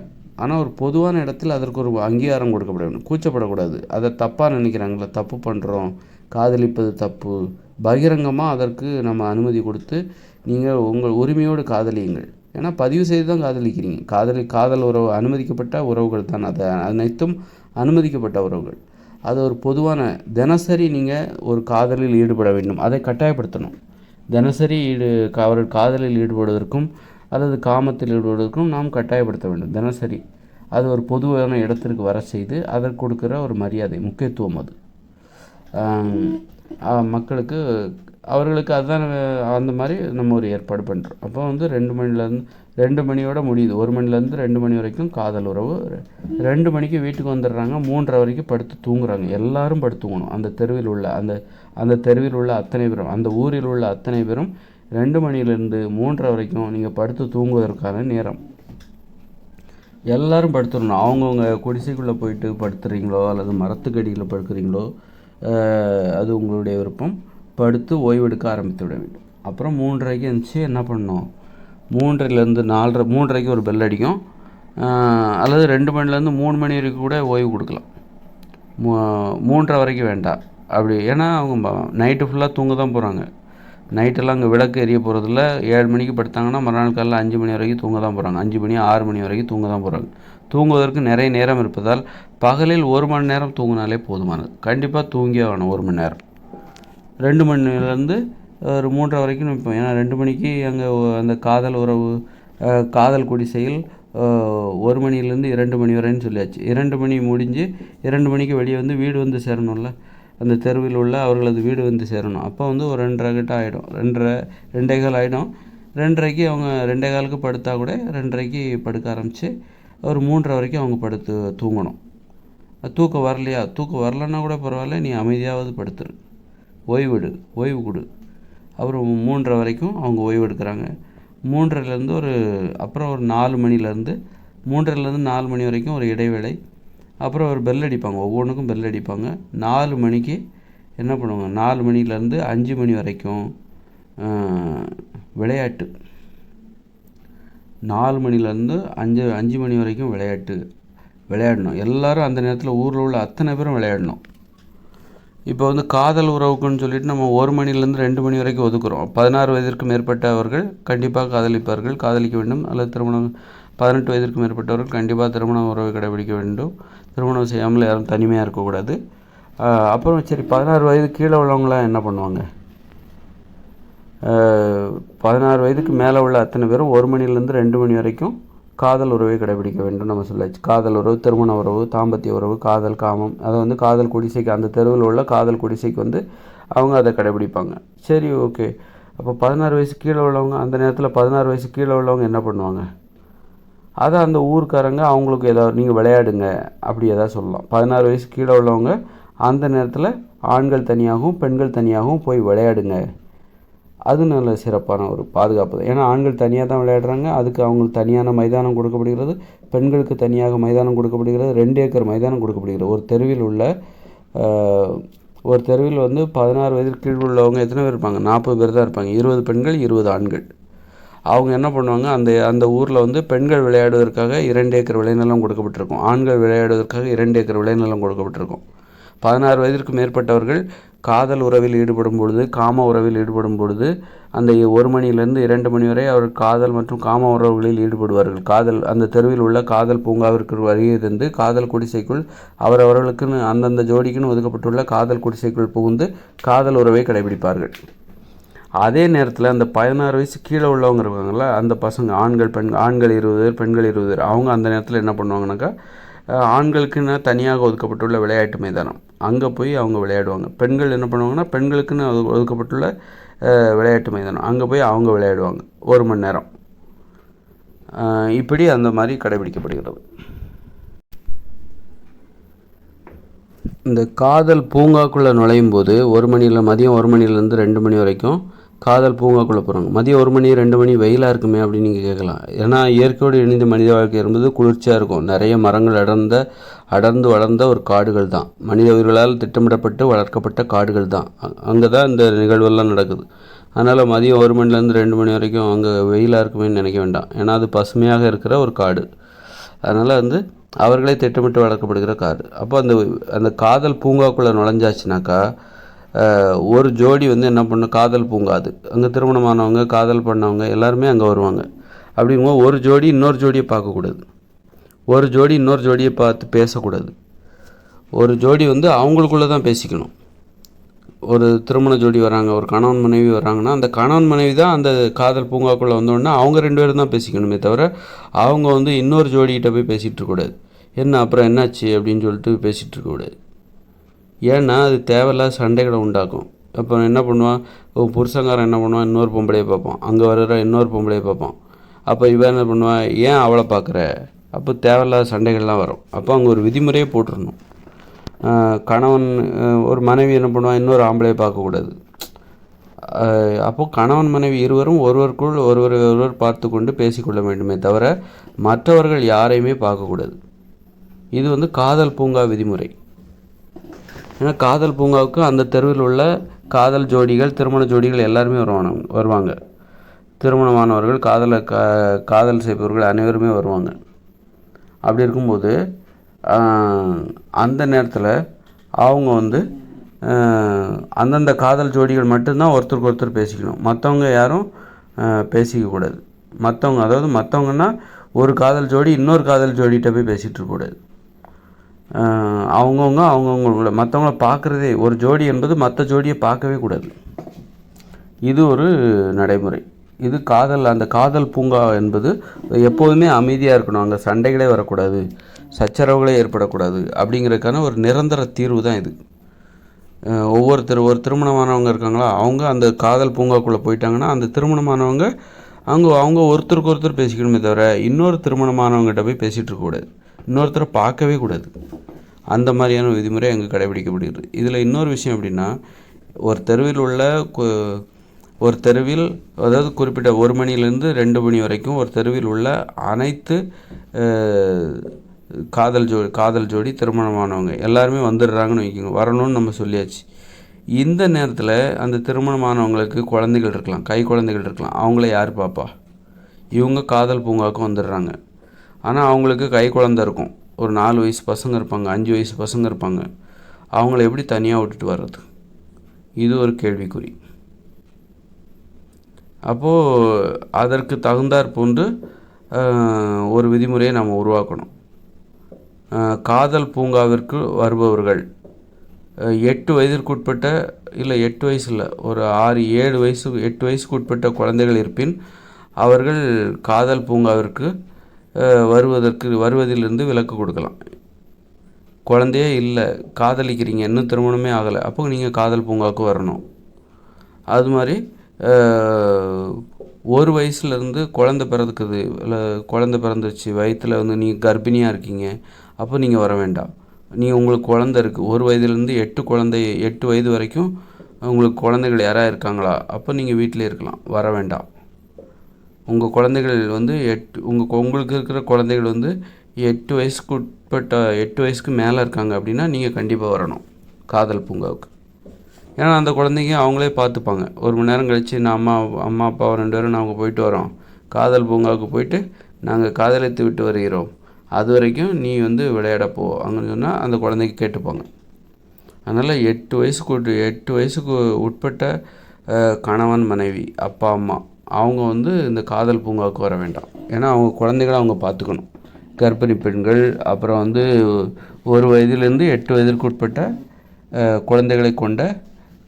ஆனால் ஒரு பொதுவான இடத்தில் அதற்கு ஒரு அங்கீகாரம் கொடுக்கப்பட வேண்டும். கூச்சப்படக்கூடாது. அதை தப்பாக நினைக்கிறாங்களே, தப்பு பண்ணுறோம், காதலிப்பது தப்பு, பகிரங்கமாக அதற்கு நம்ம அனுமதி கொடுத்து நீங்கள் உங்கள் உரிமையோடு காதலியுங்கள். ஏன்னா பதிவு செய்து தான் காதலிக்கிறீங்க. காதல் உறவு அனுமதிக்கப்பட்ட உறவுகள் தான். அது அனைத்தும் அனுமதிக்கப்பட்ட உறவுகள். அது ஒரு பொதுவான தினசரி நீங்கள் ஒரு காதலில் ஈடுபட வேண்டும். அதை கட்டாயப்படுத்தணும். தினசரி அவர்கள் காதலில் ஈடுபடுவதற்கும் அல்லது காமத்தில் ஈடுபடுவதற்கும் நாம் கட்டாயப்படுத்த வேண்டும். தினசரி அது ஒரு பொதுவான இடத்திற்கு வர செய்து அதற்கு கொடுக்குற ஒரு மரியாதை, முக்கியத்துவம். அது மக்களுக்கு அவர்களுக்கு அதுதான். அந்த மாதிரி நம்ம ஒரு ஏற்பாடு பண்ணுறோம். அப்போ 2 மணியோட முடியுது. 1 மணிலேருந்து 2 மணி வரைக்கும் காதல் உறவு. 2 மணிக்கு வீட்டுக்கு வந்துடுறாங்க. 3:30 வரைக்கும் படுத்து தூங்குறாங்க. எல்லாரும் படுத்து தூங்கணும். அந்த தெருவில் உள்ள அத்தனை பேரும், அந்த ஊரில் உள்ள அத்தனை பேரும் 2 மணிலேருந்து 3:30 வரைக்கும் நீங்கள் படுத்து தூங்குவதற்கான நேரம். எல்லோரும் படுத்துடணும். அவங்கவுங்க குடிசைக்குள்ளே போயிட்டு படுத்துறீங்களோ அல்லது மரத்துக்கடியில் படுக்கிறீங்களோ அது உங்களுடைய விருப்பம். படுத்து ஓய்வெடுக்க ஆரம்பித்து விட வேண்டும். அப்புறம் 3:30க்கு எழுந்துச்சி என்ன பண்ணணும், 3:30லேருந்து 4:30, 3:30க்கு ஒரு பெல் அடிக்கும். அல்லது 2 மணிலேருந்து 3 மணி வரைக்கும் கூட ஓய்வு கொடுக்கலாம். 3:30 வரைக்கும் வேண்டாம் அப்படி. ஏன்னா அவங்க நைட்டு ஃபுல்லாக தூங்க தான் போகிறாங்க. நைட்டெல்லாம் அங்கே விளக்கு எரிய போகிறதில்ல. 7 மணிக்கு படுத்தாங்கன்னா மறுநாள் காலையில் 5 மணி வரைக்கும் தூங்க தான் போகிறாங்க. 5 மணி 6 மணி வரைக்கும் தூங்க தான் போகிறாங்க. தூங்குவதற்கு நிறைய நேரம் இருப்பதால் பகலில் 1 மணி நேரம் தூங்கினாலே போதுமானது. கண்டிப்பாக தூங்கியே ஆகணும் 1 மணி நேரம். 2 மணிலேருந்து ஒரு 3:30 வரைக்கும் நிற்போம். ஏன்னா 2 மணிக்கு அங்கே அந்த காதல் உறவு, காதல் குடிசையில் 1 மணிலேருந்து 2 மணி வரைன்னு சொல்லியாச்சு. 2 மணி முடிஞ்சு 2 மணிக்கு வெளியே வந்து வீடு வந்து சேரணும்ல. அந்த தெருவில் உள்ள அவர்களது வீடு வந்து சேரணும். அப்போ ஒரு 2:30 கிட்ட ஆகிடும். 2:15 ஆகிடும். 2:30க்கு அவங்க 2:15க்கு படுத்தா கூட 2:30க்கு படுக்க ஆரம்பித்து ஒரு 3:30 வரைக்கும் அவங்க படுத்து தூங்கணும். தூக்கம் வரலன்னா கூட பரவாயில்ல, நீ அமைதியாவது படுத்துரு, ஓய்வு கொடு. அப்புறம் 3:30 வரைக்கும் அவங்க ஓய்வு எடுக்கிறாங்க. 3:30லேருந்து அப்புறம் ஒரு 4 மணிலேருந்து 4 மணி வரைக்கும் ஒரு இடைவேளை. அப்புறம் ஒரு பெல் அடிப்பாங்க. ஒவ்வொன்றுக்கும் பெல் அடிப்பாங்க. 4 மணிக்கு என்ன பண்ணுவாங்க, 4 மணிலேருந்து 5 மணி வரைக்கும் விளையாட்டு. 4 மணிலேருந்து 5 மணி வரைக்கும் விளையாடணும். எல்லோரும் அந்த நேரத்தில் ஊரில் உள்ள அத்தனை பேரும் விளையாடணும். இப்போ காதல் உறவுக்குன்னு சொல்லிட்டு நம்ம 1 மணிலேருந்து 2 மணி வரைக்கும் ஒதுக்குறோம். 16 வயதிற்கு மேற்பட்டவர்கள் கண்டிப்பாக காதலிக்க வேண்டும். அல்லது 18 வயதிற்கு மேற்பட்டவர்கள் கண்டிப்பாக திருமண உறவை கடைபிடிக்க வேண்டும். திருமணம் செய்யாமல் யாரும் தனிமையாக இருக்கக்கூடாது. அப்புறம் சரி, 16 வயது கீழே உள்ளவங்களாம் என்ன பண்ணுவாங்க? 16 வயதுக்கு மேலே உள்ள அத்தனை பேரும் 1 மணிலேருந்து 2 மணி வரைக்கும் காதல் உறவை கடைபிடிக்க வேண்டும். நம்ம சொல்லாச்சு. காதல் உறவு, திருமண உறவு, தாம்பத்திய உறவு, காதல், காமம், அதை காதல் குடிசைக்கு, அந்த தெருவில் உள்ள காதல் குடிசைக்கு அவங்க அதை கடைபிடிப்பாங்க. சரி, ஓகே. அப்போ 16 வயசு கீழே உள்ளவங்க, அந்த நேரத்தில் 16 வயசு கீழே உள்ளவங்க என்ன பண்ணுவாங்க? அதை அந்த ஊருக்காரங்க அவங்களுக்கு ஏதாவது நீங்கள் விளையாடுங்க அப்படி எதாவது சொல்லலாம். 16 வயசு கீழே உள்ளவங்க அந்த நேரத்தில் ஆண்கள் தனியாகவும் பெண்கள் தனியாகவும் போய் விளையாடுங்க. அது நல்ல சிறப்பான ஒரு பாதுகாப்பு தான். ஏன்னா ஆண்கள் தனியாக தான் விளையாடுறாங்க. அதுக்கு அவங்களுக்கு தனியான மைதானம் கொடுக்கப்படுகிறது. பெண்களுக்கு தனியாக மைதானம் கொடுக்கப்படுகிறது. 2 ஏக்கர் மைதானம் கொடுக்கப்படுகிறது. ஒரு தெருவில் 16 வயதிற்கு கீழ் உள்ளவங்க எத்தனை பேர் இருப்பாங்க? 40 பேர் தான் இருப்பாங்க. 20 பெண்கள், 20 ஆண்கள். அவங்க என்ன பண்ணுவாங்க, அந்த ஊரில் பெண்கள் விளையாடுவதற்காக 2 ஏக்கர் விளைநிலம் கொடுக்கப்பட்டிருக்கும். ஆண்கள் விளையாடுவதற்காக 2 ஏக்கர் விளைநிலம் கொடுக்கப்பட்டிருக்கும். 16 வயதிற்கு மேற்பட்டவர்கள் காதல் உறவில் ஈடுபடும் பொழுது, காம உறவில் ஈடுபடும் பொழுது அந்த 1 மணிலேருந்து 2 மணி வரை அவர் காதல் மற்றும் காம உறவுகளில் ஈடுபடுவார்கள். அந்த தெருவில் உள்ள காதல் பூங்காவிற்கு வருகை தந்து காதல் குடிசைக்குள் அவரவர்களுக்குன்னு அந்தந்த ஜோடிக்குன்னு ஒதுக்கப்பட்டுள்ள காதல் குடிசைக்குள் புகுந்து காதல் உறவை கடைபிடிப்பார்கள். அதே நேரத்தில் அந்த 16 வயசு கீழே உள்ளவங்க இருக்காங்கள்ல, அந்த பசங்க ஆண்கள் 20 பேர், பெண்கள் 20 பேர், அவங்க அந்த நேரத்தில் என்ன பண்ணுவாங்கனாக்கா, ஆண்களுக்குன்னு தனியாக ஒதுக்கப்பட்டுள்ள விளையாட்டு மைதானம், அங்கே போய் அவங்க விளையாடுவாங்க. பெண்கள் என்ன பண்ணுவாங்கன்னா, பெண்களுக்குன்னு ஒதுக்கப்பட்டுள்ள விளையாட்டு மைதானம், அங்கே போய் அவங்க விளையாடுவாங்க 1 மணி நேரம். இப்படி அந்த மாதிரி கடைபிடிக்கப்படுகிறது. இந்த காதல் பூங்காக்குள்ளே நுழையும் போது மதியம் 1 மணிலேருந்து 2 மணி வரைக்கும் காதல் பூங்காக்குள்ளே போகிறாங்க. மதியம் 1 மணி 2 மணி வெயிலாக இருக்குமே அப்படின்னு நீங்கள் கேட்கலாம். ஏன்னா இயற்கையோடு இணைந்த மனித வாழ்க்கை என்பது குளிர்ச்சியாக இருக்கும். நிறைய மரங்கள் அடர்ந்து வளர்ந்த ஒரு காடுகள் தான், மனித உயிர்களால் திட்டமிடப்பட்டு வளர்க்கப்பட்ட காடுகள் தான். அங்கே தான் இந்த நிகழ்வெல்லாம் நடக்குது. அதனால் மதியம் 1 மணிலேருந்து 2 மணி வரைக்கும் அங்கே வெயிலாக இருக்குமேன்னு நினைக்க வேண்டாம். ஏன்னா அது பசுமையாக இருக்கிற ஒரு காடு. அதனால் அவர்களே திட்டமிட்டு வளர்க்கப்படுகிற காடு. அப்போ அந்த காதல் பூங்காக்குள்ளே நுழைஞ்சாச்சுனாக்கா, ஒரு ஜோடி என்ன பண்ணும், காதல் பூங்கா அது, அங்கே திருமணமானவங்க, காதல் பண்ணவங்க எல்லாருமே அங்கே வருவாங்க. அப்படிங்கும்போது ஒரு ஜோடி இன்னொரு ஜோடியை பார்க்கக்கூடாது, ஒரு ஜோடி இன்னொரு ஜோடியை பார்த்து பேசக்கூடாது. ஒரு ஜோடி அவங்களுக்குள்ளே தான் பேசிக்கணும். ஒரு திருமண ஜோடி வராங்க, ஒரு கணவன் மனைவி வராங்கன்னா, அந்த கணவன் மனைவி தான் அந்த காதல் பூங்காக்குள்ளே வந்தோடனே அவங்க 2 பேரும் தான் பேசிக்கணுமே தவிர, அவங்க இன்னொரு ஜோடிகிட்ட போய் பேசிகிட்டு இருக்கக்கூடாது. என்ன அப்புறம் என்னாச்சு அப்படின்னு சொல்லிட்டு பேசிகிட்டு இருக்கக்கூடாது. ஏன்னா அது தேவையில்லாத சண்டைகளை உண்டாக்கும். அப்போ என்ன பண்ணுவான், புருஷங்காரன் என்ன பண்ணுவான், இன்னொரு பொம்பளையை பார்ப்பான், அங்கே வர்ற இன்னொரு பொம்பளையை பார்ப்பான். அப்போ இவன் என்ன பண்ணுவான், ஏன் அவளை பார்க்குற, அப்போ தேவையில்லாத சண்டைகள்லாம் வரும். அப்போ அங்கே ஒரு விதிமுறையே போட்டுடணும். கணவன் ஒரு மனைவி என்ன பண்ணுவான், இன்னொரு ஆம்பளையை பார்க்கக்கூடாது. அப்போது கணவன் மனைவி இருவரும் ஒருவருக்குள் ஒருவர் பார்த்து கொண்டு பேசிக்கொள்ள வேண்டுமே தவிர மற்றவர்கள் யாரையுமே பார்க்கக்கூடாது. இது காதல் பூங்கா விதிமுறை. ஏன்னா காதல் பூங்காவுக்கு அந்த தெருவில் உள்ள காதல் ஜோடிகள், திருமண ஜோடிகள் எல்லாருமே வருவாங்க. திருமணமானவர்கள், காதல் செய்பவர்கள் அனைவருமே வருவாங்க. அப்படி இருக்கும்போது அந்த நேரத்தில் அவங்க அந்தந்த காதல் ஜோடிகள் மட்டும்தான் ஒருத்தருக்கு ஒருத்தர் பேசிக்கணும். மற்றவங்க யாரும் பேசிக்கக்கூடாது. மற்றவங்கன்னா ஒரு காதல் ஜோடி இன்னொரு காதல் ஜோடிகிட்ட போய் பேசிகிட்டு இருக்கக்கூடாது. அவங்கவுங்கள மற்றவங்கள பார்க்குறதே, ஒரு ஜோடி என்பது மற்ற ஜோடியை பார்க்கவே கூடாது. இது ஒரு நடைமுறை. இது அந்த காதல் பூங்கா என்பது எப்போதுமே அமைதியாக இருக்கணும். அங்கே சண்டைகளே வரக்கூடாது, சச்சரவுகளே ஏற்படக்கூடாது. அப்படிங்கிறதுக்கான ஒரு நிரந்தர தீர்வு தான் இது. ஒரு திருமணமானவங்க இருக்காங்களா, அவங்க அந்த காதல் பூங்காக்குள்ளே போயிட்டாங்கன்னா அந்த திருமணமானவங்க அவங்க ஒருத்தருக்கு ஒருத்தர் பேசிக்கணுமே தவிர இன்னொரு திருமணமானவங்ககிட்ட போய் பேசிகிட்டு இருக்கக்கூடாது, இன்னொருத்தரை பார்க்கவே கூடாது. அந்த மாதிரியான விதிமுறை அங்கே கடைபிடிக்கப்படுகிறது. இதில் இன்னொரு விஷயம் எப்படின்னா, ஒரு தெருவில் அதாவது குறிப்பிட்ட 1 மணிலேருந்து 2 மணி வரைக்கும் ஒரு தெருவில் உள்ள அனைத்து காதல் ஜோடி திருமணமானவங்க எல்லாருமே வந்துடுறாங்கன்னு வைக்கோங்க. வரணும்னு நம்ம சொல்லியாச்சு. இந்த நேரத்தில் அந்த திருமணமானவங்களுக்கு குழந்தைகள் இருக்கலாம், கை குழந்தைகள் இருக்கலாம். அவங்கள யார் பாப்பா? இவங்க காதல் பூங்காவுக்கு வந்துடுறாங்க. ஆனால் அவங்களுக்கு கை குழந்தை இருக்கும். ஒரு 4 வயசு பசங்க இருப்பாங்க, 5 வயசு பசங்க இருப்பாங்க. அவங்கள எப்படி தனியாக விட்டுட்டு வர்றது? இது ஒரு கேள்விக்குறி. அப்போது அதற்கு தகுந்தாற் போன்று ஒரு விதிமுறையை நாம் உருவாக்கணும். காதல் பூங்காவிற்கு வருபவர்கள் 8 வயதிற்குட்பட்ட, இல்லை 8 வயசு இல்லை, ஒரு 6-7 வயசு 8 வயசுக்கு உட்பட்ட குழந்தைகள் இருப்பின் அவர்கள் காதல் பூங்காவிற்கு வருவதிலிருந்து விலக்கு கொடுக்கலாம். குழந்தையே இல்லை, காதலிக்கிறீங்க, இன்னும் திருமணமே ஆகலை, அப்போ நீங்கள் காதல் பூங்காவுக்கு வரணும். அது மாதிரி 1 வயசுலேருந்து குழந்தை பிறக்குது, இல்லை குழந்தை பிறந்துருச்சு, வயிற்றில் நீங்கள் கர்ப்பிணியாக இருக்கீங்க, அப்போ நீங்கள் வர வேண்டாம். உங்களுக்கு குழந்தை இருக்குது, 1 வயதுலேருந்து 8 வயது வரைக்கும் உங்களுக்கு குழந்தைகள் யாராவது இருக்காங்களா, அப்போ நீங்கள் வீட்டிலே இருக்கலாம், வர வேண்டாம். உங்கள் குழந்தைகள் உங்களுக்கு இருக்கிற குழந்தைகள் 8 வயசுக்கு மேலே இருக்காங்க அப்படின்னா நீங்கள் கண்டிப்பாக வரணும் காதல் பூங்காவுக்கு. ஏன்னா அந்த குழந்தைங்க அவங்களே பார்த்துப்பாங்க. 1 மணி நேரம் கழித்து நான் அம்மா அப்பா 2 பேரும் நாங்கள் போயிட்டு வரோம், காதல் பூங்காவுக்கு போயிட்டு நாங்கள் காதலித்து விட்டு வருகிறோம், அது வரைக்கும் நீ விளையாடப்போ அங்கன்னு சொன்னால் அந்த குழந்தைக்கு கேட்டுப்பாங்க. அதனால் 8 வயசுக்கு உட்பட்ட கணவன் மனைவி அப்பா அம்மா அவங்க இந்த காதல் பூங்காவுக்கு வர வேண்டாம். ஏன்னா அவங்க குழந்தைகளை அவங்க பார்த்துக்கணும். கர்ப்பிணி பெண்கள், அப்புறம் 1 வயதிலிருந்து 8 வயதிற்கு உட்பட்ட குழந்தைகளை கொண்ட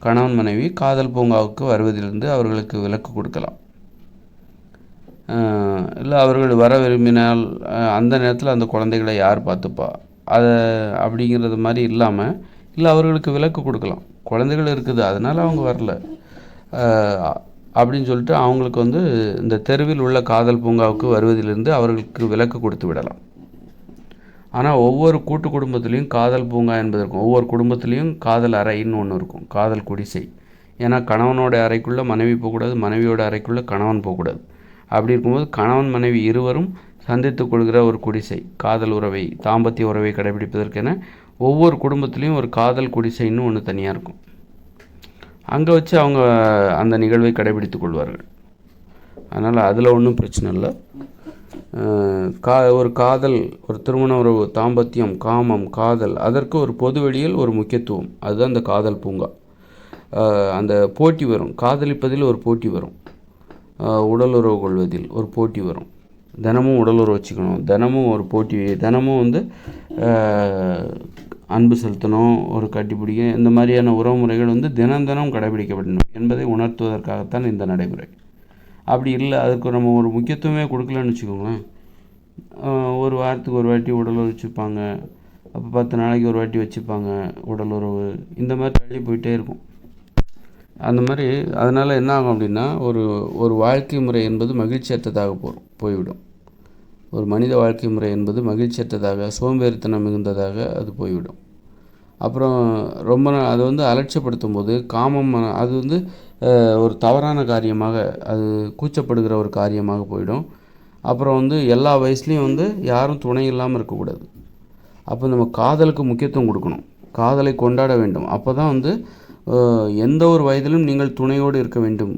கணவன் மனைவி காதல் பூங்காவுக்கு வருவதிலிருந்து அவர்களுக்கு விலக்கு கொடுக்கலாம். இல்லை அவர்கள் வர விரும்பினால் அந்த நேரத்தில் அந்த குழந்தைகளை யார் பார்த்துப்பா அதை அப்படிங்கிறது மாதிரி இல்லாமல், இல்லை அவர்களுக்கு விலக்கு கொடுக்கலாம். குழந்தைகள் இருக்குது அதனால் அவங்க வரல அப்படின்னு சொல்லிட்டு அவங்களுக்கு வந்து இந்த தெருவில் உள்ள காதல் பூங்காவுக்கு வருவதிலிருந்து அவர்களுக்கு விலக்கு கொடுத்து விடலாம். ஆனால் ஒவ்வொரு கூட்டு குடும்பத்துலேயும் காதல் பூங்கா என்பது இருக்கும். ஒவ்வொரு குடும்பத்துலேயும் காதல் அறைன்னு ஒன்று இருக்கும், காதல் குடிசை. ஏன்னா கணவனோட அறைக்குள்ளே மனைவி போகக்கூடாது, மனைவியோட அறைக்குள்ளே கணவன் போகக்கூடாது. அப்படி இருக்கும்போது கணவன் மனைவி இருவரும் சந்தித்து கொள்கிற ஒரு குடிசை, காதல் உறவை, தாம்பத்திய உறவை கடைபிடிப்பதற்கென ஒவ்வொரு குடும்பத்துலேயும் ஒரு காதல் குடிசைன்னு ஒன்று தனியாக இருக்கும். அங்கே வச்சு அவங்க அந்த நிகழ்வை கடைபிடித்து கொள்வார்கள். அதனால் அதில் ஒன்றும் பிரச்சனை இல்லை. ஒரு காதல், ஒரு திருமண உறவு, தாம்பத்தியம், காமம், காதல், அதற்கு ஒரு பொது வெளியில் ஒரு முக்கியத்துவம். அதுதான் இந்த காதல் பூங்கா. அந்த போட்டி வரும், காதலிப்பதில் ஒரு போட்டி வரும், உடல் உறவு கொள்வதில் ஒரு போட்டி வரும். தினமும் உடல் உறவு வச்சுக்கணும், தினமும் ஒரு போட்டி, தினமும் வந்து அன்பு செலுத்தணும், ஒரு கட்டிப்பிடிக்க, இந்த மாதிரியான உறவு முறைகள் வந்து தினம் தினம் கடைபிடிக்கப்படணும் என்பதை உணர்த்துவதற்காகத்தான் இந்த நடைமுறை. அப்படி இல்லை, அதுக்கு நம்ம ஒரு முக்கியத்துவமே கொடுக்கலன்னு வச்சுக்கோங்களேன். ஒரு வாரத்துக்கு ஒரு வாட்டி உடல் உறவு வச்சுப்பாங்க, அப்போ 10 நாளைக்கு ஒரு வாட்டி வச்சுப்பாங்க உடல் உறவு, இந்த மாதிரி தள்ளி போயிட்டே இருக்கும். அந்த மாதிரி அதனால் என்ன ஆகும் அப்படின்னா, ஒரு வாழ்க்கை முறை என்பது மகிழ்ச்சியற்றதாக போய்விடும். ஒரு மனித வாழ்க்கை முறை என்பது மகிழ்ச்சியற்றதாக, சோம்பேறித்தனம் மிகுந்ததாக அது போய்விடும். அப்புறம் ரொம்ப அதை வந்து அலட்சியப்படுத்தும் போது காமம் அது வந்து ஒரு தவறான காரியமாக, அது கூச்சப்படுகிற ஒரு காரியமாக போயிடும். அப்புறம் வந்து எல்லா வயசுலேயும் வந்து யாரும் துணை இல்லாமல் இருக்கக்கூடாது. அப்போ நம்ம காதலுக்கு முக்கியத்துவம் கொடுக்கணும், காதலை கொண்டாட வேண்டும். அப்போ தான் வந்து எந்த ஒரு வயதிலும் நீங்கள் துணையோடு இருக்க வேண்டும்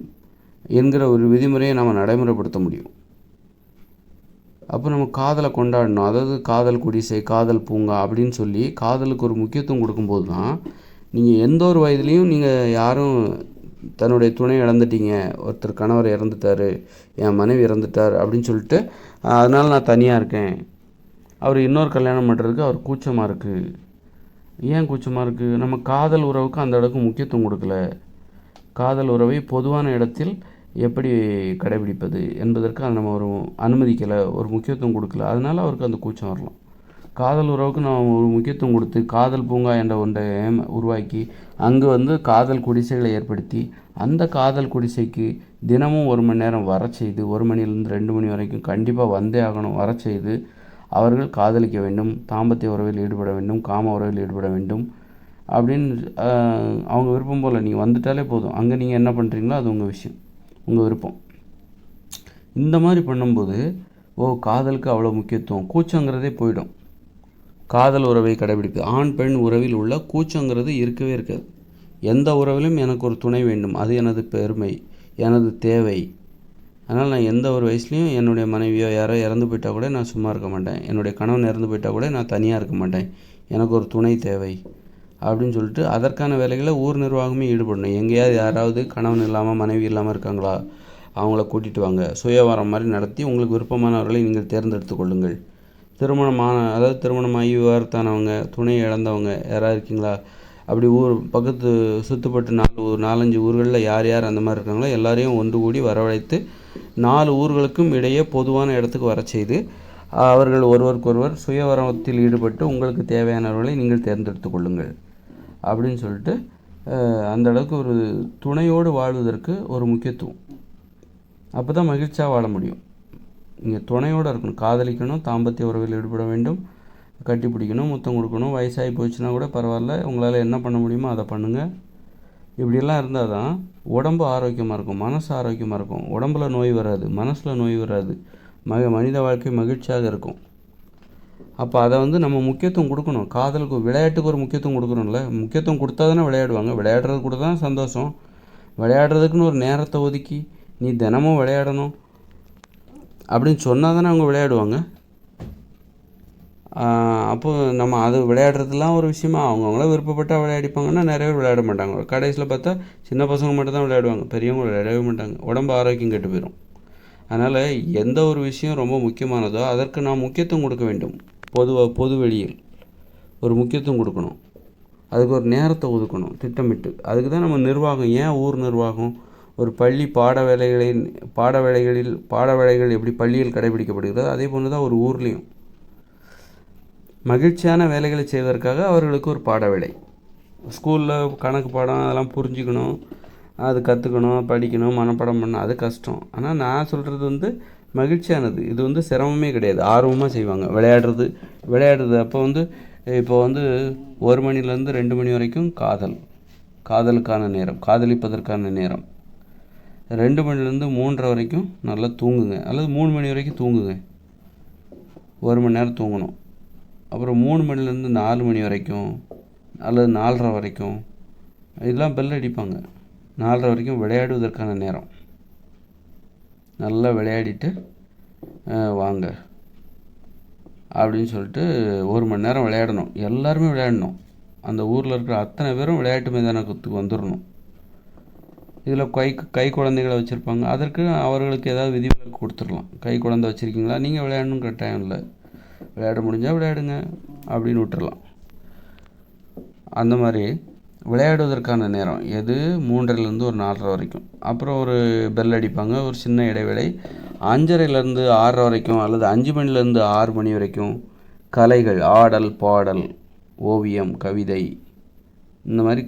என்கிற ஒரு விதிமுறையை நம்ம நடைமுறைப்படுத்த முடியும். அப்போ நம்ம காதலை கொண்டாடணும். அதாவது காதல் குடிசை, காதல் பூங்கா அப்படின்னு சொல்லி காதலுக்கு ஒரு முக்கியத்துவம் கொடுக்கும்போது தான் நீங்கள் எந்த ஒரு வயதுலேயும் நீங்கள் யாரும் தன்னுடைய துணை இழந்துட்டீங்க, ஒருத்தர் கணவர் இறந்துட்டார், என் மனைவி இறந்துட்டார் அப்படின்னு சொல்லிட்டு அதனால் நான் தனியாக இருக்கேன், அவர் இன்னொரு கல்யாணம் பண்ணுறதுக்கு அவர் கூச்சமாக இருக்குது. ஏன் கூச்சமாக இருக்குது? நம்ம காதல் உறவுக்கு அந்த அளவுக்கு முக்கியத்துவம் கொடுக்கல. காதல் உறவை பொதுவான இடத்தில் எப்படி கடைபிடிப்பது என்பதற்கு நம்ம ஒரு அனுமதிக்கலை, ஒரு முக்கியத்துவம் கொடுக்கல. அதனால் அவருக்கு அந்த கூச்சம் வரலாம். காதல் உறவுக்கு நம்ம ஒரு முக்கியத்துவம் கொடுத்து காதல் பூங்கா என்ற ஒன்றை உருவாக்கி அங்கு வந்து காதல் குடிசைகளை ஏற்படுத்தி அந்த காதல் குடிசைக்கு தினமும் 1 மணி நேரம் வர செய்து, 1 மணிலேருந்து 2 மணி வரைக்கும் கண்டிப்பாக வந்தே ஆகணும், வர செய்து அவர்கள் காதலிக்க வேண்டும், தாம்பத்திய உறவில் ஈடுபட வேண்டும், காம உறவில் ஈடுபட வேண்டும் அப்படின்னு அவங்க விருப்பம் போல் நீங்கள் வந்துட்டாலே போதும். அங்கே நீங்கள் என்ன பண்ணுறீங்களோ அது உங்கள் விஷயம், உங்கள் விருப்பம். இந்த மாதிரி பண்ணும்போது காதலுக்கு அவ்வளோ முக்கியத்துவம், கூச்சங்கிறதே போயிடும். காதல் உறவை கடைபிடிப்பது, ஆண் பெண் உறவில் உள்ள கூச்சங்கிறது இருக்கவே இருக்காது. எந்த உறவிலும் எனக்கு ஒரு துணை வேண்டும், அது எனது பெருமை, எனது தேவை. அதனால் நான் எந்த ஒரு வயசுலையும் என்னுடைய மனைவியோ யாரோ இறந்து போயிட்டால் கூட நான் சும்மா இருக்க மாட்டேன், என்னுடைய கணவன் இறந்து போயிட்டால் கூட நான் தனியாக இருக்க மாட்டேன், எனக்கு ஒரு துணை தேவை அப்படின்னு சொல்லிட்டு அதற்கான வேலைகளை ஊர் நிர்வாகமே ஈடுபடணும். எங்கேயாவது யாராவது கணவன் இல்லாமல் மனைவி இல்லாமல் இருக்காங்களா, அவங்கள கூட்டிகிட்டு வாங்க, சுயவரம் மாதிரி நடத்தி உங்களுக்கு விருப்பமானவர்களை நீங்கள் தேர்ந்தெடுத்து கொள்ளுங்கள். திருமணமாகி விவாகரத்தானவங்க, துணை இழந்தவங்க யாராவது இருக்கீங்களா, அப்படி ஊர் பக்கத்து சுற்றுப்பட்டு 4-5 ஊர்களில் யார் யார் அந்த மாதிரி இருக்காங்களோ எல்லாரையும் ஒன்று கூடி வரவழைத்து 4 ஊர்களுக்கும் இடையே பொதுவான இடத்துக்கு வர செய்து அவர்கள் ஒருவருக்கொருவர் சுயவரத்தில் ஈடுபட்டு உங்களுக்கு தேவையானவர்களை நீங்கள் தேர்ந்தெடுத்து கொள்ளுங்கள் அப்படின்னு சொல்லிட்டு அந்த அளவுக்கு ஒரு துணையோடு வாழ்வதற்கு ஒரு முக்கியத்துவம். அப்போ தான் மகிழ்ச்சியாக வாழ முடியும். நீங்கள் துணையோடு இருக்கணும், காதலிக்கணும், தாம்பத்திய உறவில் ஈடுபட வேண்டும், கட்டி பிடிக்கணும், முத்தம் கொடுக்கணும். வயசாகி போச்சுன்னா கூட பரவாயில்ல, உங்களால் என்ன பண்ண முடியுமோ அதை பண்ணுங்கள். இப்படியெல்லாம் இருந்தால் தான் உடம்பு ஆரோக்கியமாக இருக்கும், மனசு ஆரோக்கியமாக இருக்கும். உடம்புல நோய் வராது, மனசில் நோய் வராது, மனித வாழ்க்கை மகிழ்ச்சியாக இருக்கும். அப்போ அதை வந்து நம்ம முக்கியத்துவம் கொடுக்கணும். காதலுக்கு, விளையாட்டுக்கு ஒரு முக்கியத்துவம் கொடுக்கணும்ல. முக்கியத்துவம் கொடுத்தா தானே விளையாடுவாங்க. விளையாடுறது கூட தான் சந்தோஷம். விளையாடுறதுக்குன்னு ஒரு நேரத்தை ஒதுக்கி நீ தினமும் விளையாடணும் அப்படின்னு சொன்னால் தானே அவங்க விளையாடுவாங்க. அப்போது நம்ம அது விளையாடுறதுலாம் ஒரு விஷயமா, அவங்கவுங்கள விருப்பப்பட்டால் விளையாடிப்பாங்கன்னா நிறைய பேர் விளையாட மாட்டாங்க. கடைசியில் பார்த்தா சின்ன பசங்க மட்டும் தான் விளையாடுவாங்க, பெரியவங்க விளையாடவே மாட்டாங்க. உடம்பு ஆரோக்கியம் கெட்டு போயிடும். அதனால் எந்த ஒரு விஷயம் ரொம்ப முக்கியமானதோ அதற்கு நாம் முக்கியத்துவம் கொடுக்க வேண்டும். பொது வெளியில் ஒரு முக்கியத்துவம் கொடுக்கணும். அதுக்கு ஒரு நேரத்தை ஒதுக்கணும் திட்டமிட்டு. அதுக்கு தான் நம்ம நிர்வாகம். ஏன் ஊர் நிர்வாகம்? ஒரு பள்ளி பாட வேளைகள் எப்படி பள்ளியில் கடைபிடிக்கப்படுகிறதோ அதே போன்று தான் ஒரு ஊர்லேயும் மகிழ்ச்சியான வேலைகளை செய்வதற்காக அவர்களுக்கு ஒரு பாட வேலை. ஸ்கூலில் கணக்கு பாடம் அதெல்லாம் புரிஞ்சுக்கணும், அது கற்றுக்கணும், படிக்கணும், மனப்பாடம் பண்ணணும், அது கஷ்டம். ஆனால் நான் சொல்கிறது மகிழ்ச்சியானது. இது சிரமமே கிடையாது. ஆர்வமாக செய்வாங்க. விளையாடுறது அப்போ இப்போ 1 மணிலேருந்து 2 மணி வரைக்கும் காதலுக்கான நேரம், காதலிப்பதற்கான நேரம். 2 மணிலேருந்து 3:30 வரைக்கும் நல்லா தூங்குங்க, அல்லது 3 மணி வரைக்கும் தூங்குங்க, 1 மணி நேரம் தூங்கணும். அப்புறம் 3 மணிலேருந்து 4 மணி வரைக்கும் அல்லது 4:30 வரைக்கும் இதெல்லாம் பெல் அடிப்பாங்க. 4:30 வரைக்கும் விளையாடுவதற்கான நேரம். நல்லா விளையாடிட்டு வாங்க அப்படின்னு சொல்லிட்டு 1 மணி நேரம் விளையாடணும். எல்லாருமே விளையாடணும். அந்த ஊரில் இருக்கிற அத்தனை பேரும் விளையாட்டு மைதானத்துக்கு வந்துடணும். இதில் கை குழந்தைகளை வச்சுருப்பாங்க. அதற்கு அவர்களுக்கு ஏதாவது விதிவிலக்கு கொடுத்துடலாம். கை குழந்தை வச்சுருக்கீங்களா, நீங்கள் விளையாடணும் கட்டாயம் இல்லை, விளையாட முடிஞ்சால் விளையாடுங்க அப்படின்னு விட்டுறலாம். அந்த மாதிரி விளையாடுவதற்கான நேரம் எது? 3:30லேருந்து ஒரு 4:30 வரைக்கும். அப்புறம் ஒரு பெல் அடிப்பாங்க, ஒரு சின்ன இடைவேளை. 5:30லேருந்து 6:30 வரைக்கும் அல்லது 5 மணிலேருந்து 6 மணி வரைக்கும் கலைகள், ஆடல், பாடல், ஓவியம், கவிதை, இந்த மாதிரி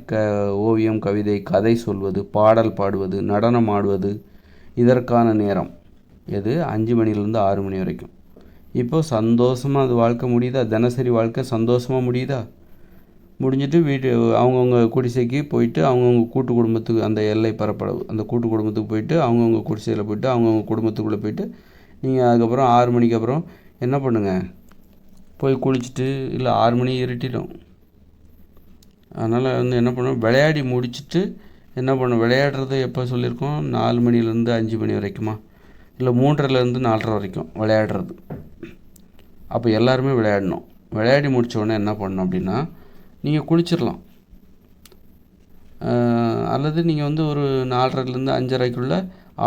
ஓவியம், கவிதை, கதை சொல்வது, பாடல் பாடுவது, நடனம் ஆடுவது, இதற்கான நேரம் எது? 5 மணிலேருந்து 6 மணி வரைக்கும். இப்போ சந்தோஷமாக அது வாழ்க்கை முடியுதா? தினசரி வாழ்க்கை சந்தோஷமாக முடியுதா? முடிஞ்சிட்டு அவங்கவுங்க குடிசைக்கு போயிட்டு அவங்கவுங்க கூட்டு குடும்பத்துக்கு, அந்த எல்லை பரப்பளவு அந்த கூட்டு குடும்பத்துக்கு போயிட்டு அவங்கவுங்க குடிசையில் போயிட்டு அவங்கவுங்க குடும்பத்துக்குள்ளே போயிட்டு நீங்கள் அதுக்கப்புறம் 6 மணிக்கு அப்புறம் என்ன பண்ணுங்கள்? போய் குளிச்சுட்டு, இல்லை 6 மணி இருட்டிடும். அதனால் என்ன பண்ணணும்? விளையாடி முடிச்சுட்டு என்ன பண்ணணும்? விளையாடுறது எப்போ சொல்லியிருக்கோம்? 4 மணிலேருந்து 5 மணி வரைக்குமா, இல்லை 3:30லேருந்து 4:30 வரைக்கும் விளையாடுறது. அப்போ எல்லாருமே விளையாடணும். விளையாடி முடித்த உடனே என்ன பண்ணணும் அப்படின்னா, நீங்கள் குளிச்சிடலாம். அல்லது நீங்கள் ஒரு 4:30லேருந்து 5:30க்குள்ளே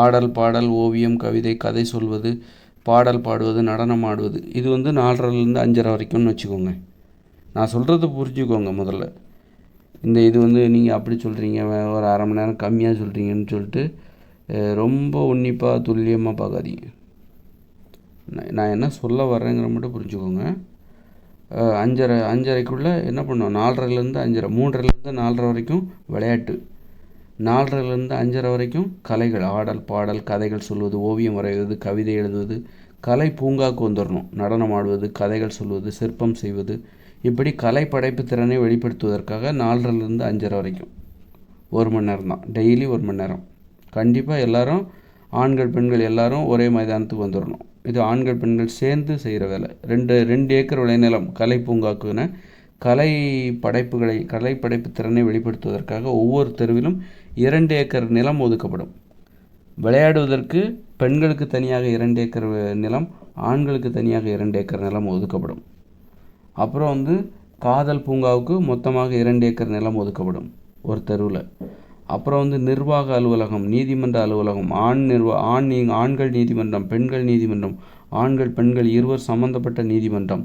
ஆடல், பாடல், ஓவியம், கவிதை, கதை சொல்வது, பாடல் பாடுவது, நடனம் ஆடுவது, இது 4:30லேருந்து 5:30 வரைக்கும்னு வச்சுக்கோங்க. நான் சொல்கிறது புரிஞ்சுக்கோங்க முதல்ல. இது நீங்கள் அப்படி சொல்கிறீங்க, ஒரு அரை மணி நேரம் கம்மியாக சொல்கிறீங்கன்னு சொல்லிட்டு ரொம்ப உன்னிப்பாக துல்லியமாக பார்க்காதீங்க. நான் என்ன சொல்ல வர்றேங்கிற மட்டும் புரிஞ்சுக்கோங்க. 5:30க்குள்ளே என்ன பண்ணோம்? 4:30லேருந்து 5:30, 3:30லேருந்து 4:30 வரைக்கும் விளையாட்டு, 4:30லேருந்து 5:30 வரைக்கும் கலைகள், ஆடல், பாடல், கதைகள் சொல்வது, ஓவியம் வரைவது, கவிதை எழுதுவது, கலை பூங்காவுக்கு வந்துடணும். நடனம் ஆடுவது, கதைகள் சொல்வது, சிற்பம் செய்வது, இப்படி கலை படைப்பு திறனை வெளிப்படுத்துவதற்காக 4:30லேருந்து 5:30 வரைக்கும் 1 மணி நேரம் தான். டெய்லி 1 மணி நேரம் கண்டிப்பாக எல்லோரும், ஆண்கள் பெண்கள் எல்லோரும் ஒரே மைதானத்துக்கு வந்துடணும். இது ஆண்கள் பெண்கள் சேர்ந்து செய்கிற வேலை. 2 ஏக்கர் விளைநிலம் கலை பூங்காக்குன கலை படைப்பு திறனை வெளிப்படுத்துவதற்காக ஒவ்வொரு தெருவிலும் 2 ஏக்கர் நிலம் ஒதுக்கப்படும். விளையாடுவதற்கு பெண்களுக்கு தனியாக 2 ஏக்கர் நிலம், ஆண்களுக்கு தனியாக 2 ஏக்கர் நிலம் ஒதுக்கப்படும். அப்புறம் காதல் பூங்காவுக்கு மொத்தமாக 2 ஏக்கர் நிலம் ஒதுக்கப்படும் ஒரு தெருவில். அப்புறம் நிர்வாக அலுவலகம், நீதிமன்ற அலுவலகம், ஆண்கள் நீதிமன்றம், பெண்கள் நீதிமன்றம், ஆண்கள் பெண்கள் இருவர் சம்மந்தப்பட்ட நீதிமன்றம்,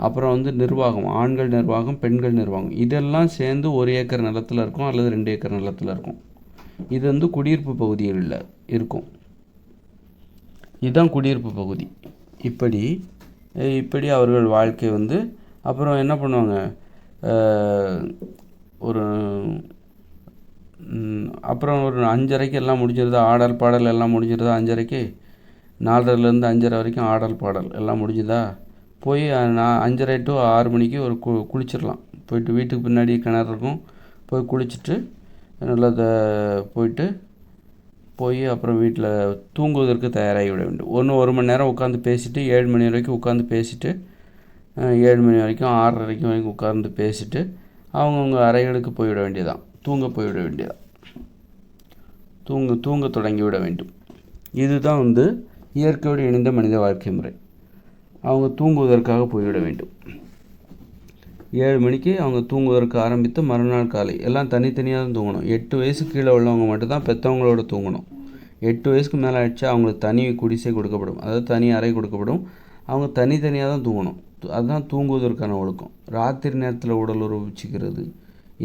அப்புறம் நிர்வாகம், ஆண்கள் நிர்வாகம், பெண்கள் நிர்வாகம், இதெல்லாம் சேர்ந்து 1 ஏக்கர் நிலத்தில் இருக்கும் அல்லது 2 ஏக்கர் நிலத்தில் இருக்கும். இது குடியிருப்பு பகுதிகளில் இருக்கும். இதுதான் குடியிருப்பு பகுதி. இப்படி அவர்கள் வாழ்க்கை அப்புறம் என்ன பண்ணுவாங்க? அப்புறம் ஒரு 5:30க்கு எல்லாம் முடிஞ்சிருதா? ஆடல் பாடல் எல்லாம் முடிஞ்சிருதா? 5:30க்கு 4:30லேருந்து 5:30 வரைக்கும் ஆடல் பாடல் எல்லாம் முடிஞ்சுதா? போய் 5:30 to 6 மணிக்கு ஒரு குளிச்சிடலாம். போயிட்டு வீட்டுக்கு பின்னாடி கிணறு இருக்கும், போய் குளிச்சுட்டு நல்லா போய் அப்புறம் வீட்டில் தூங்குவதற்கு தயாராகி விட வேண்டும். 1 மணி நேரம் உட்காந்து பேசிவிட்டு 7 மணி வரைக்கும் உட்காந்து பேசிவிட்டு 7 மணி வரைக்கும் 6:30 வரைக்கும் உட்கார்ந்து பேசிவிட்டு அவங்கவுங்க அறைகளுக்கு போய்விட வேண்டியதான். போய்விட வேண்டியதான். தூங்க தொடங்கிவிட வேண்டும். இதுதான் இயற்கையோடு இணைந்த மனித வாழ்க்கை முறை. அவங்க தூங்குவதற்காக போய்விட வேண்டும். 7 மணிக்கு அவங்க தூங்குவதற்கு ஆரம்பித்து மறுநாள் காலை எல்லாம் தனித்தனியாக தான் தூங்கணும். 8 வயசுக்கு கீழே உள்ளவங்க மட்டும்தான் பெற்றவங்களோட தூங்கணும். 8 வயசுக்கு மேலே ஆகிடுச்சா அவங்களுக்கு தனி குடிசை கொடுக்கப்படும், அதாவது தனி அறை கொடுக்கப்படும். அவங்க தனித்தனியாக தான் தூங்கணும். அதுதான் தூங்குவதற்கான ஒழுக்கம். ராத்திரி நேரத்தில் உடல் உறவு வச்சுக்கிறது,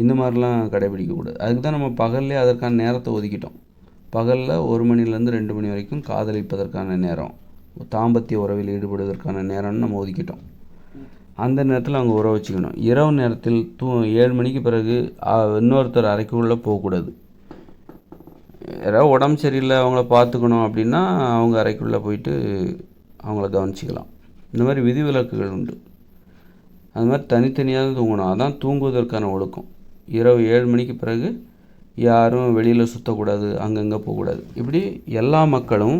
இந்த மாதிரிலாம் கடைபிடிக்கக்கூடாது. அதுக்கு தான் நம்ம பகல்லே அதற்கான நேரத்தை ஒதுக்கிட்டோம். பகலில் 1 மணிலேருந்து 2 மணி வரைக்கும் காதலிப்பதற்கான நேரம், தாம்பத்திய உறவில் ஈடுபடுவதற்கான நேரம்னு நம்ம ஒதுக்கிட்டோம். அந்த நேரத்தில் அவங்க உறவு வச்சுக்கணும். இரவு நேரத்தில் 7 மணிக்கு பிறகு இன்னொருத்தர் அறைக்குள்ளே போகக்கூடாது. யாராவது உடம்பு சரியில்லை அவங்கள பார்த்துக்கணும் அப்படின்னா அவங்க அறைக்குள்ளே போயிட்டு அவங்கள கவனிச்சிக்கலாம். இந்த மாதிரி விதிவிலக்குகள் உண்டு. அது மாதிரி தனித்தனியாக தூங்கணும். அதான் தூங்குவதற்கான ஒழுக்கம். இரவு 7 மணிக்கு பிறகு யாரும் வெளியில் சுற்றக்கூடாது, அங்கங்கே போகக்கூடாது. இப்படி எல்லா மக்களும்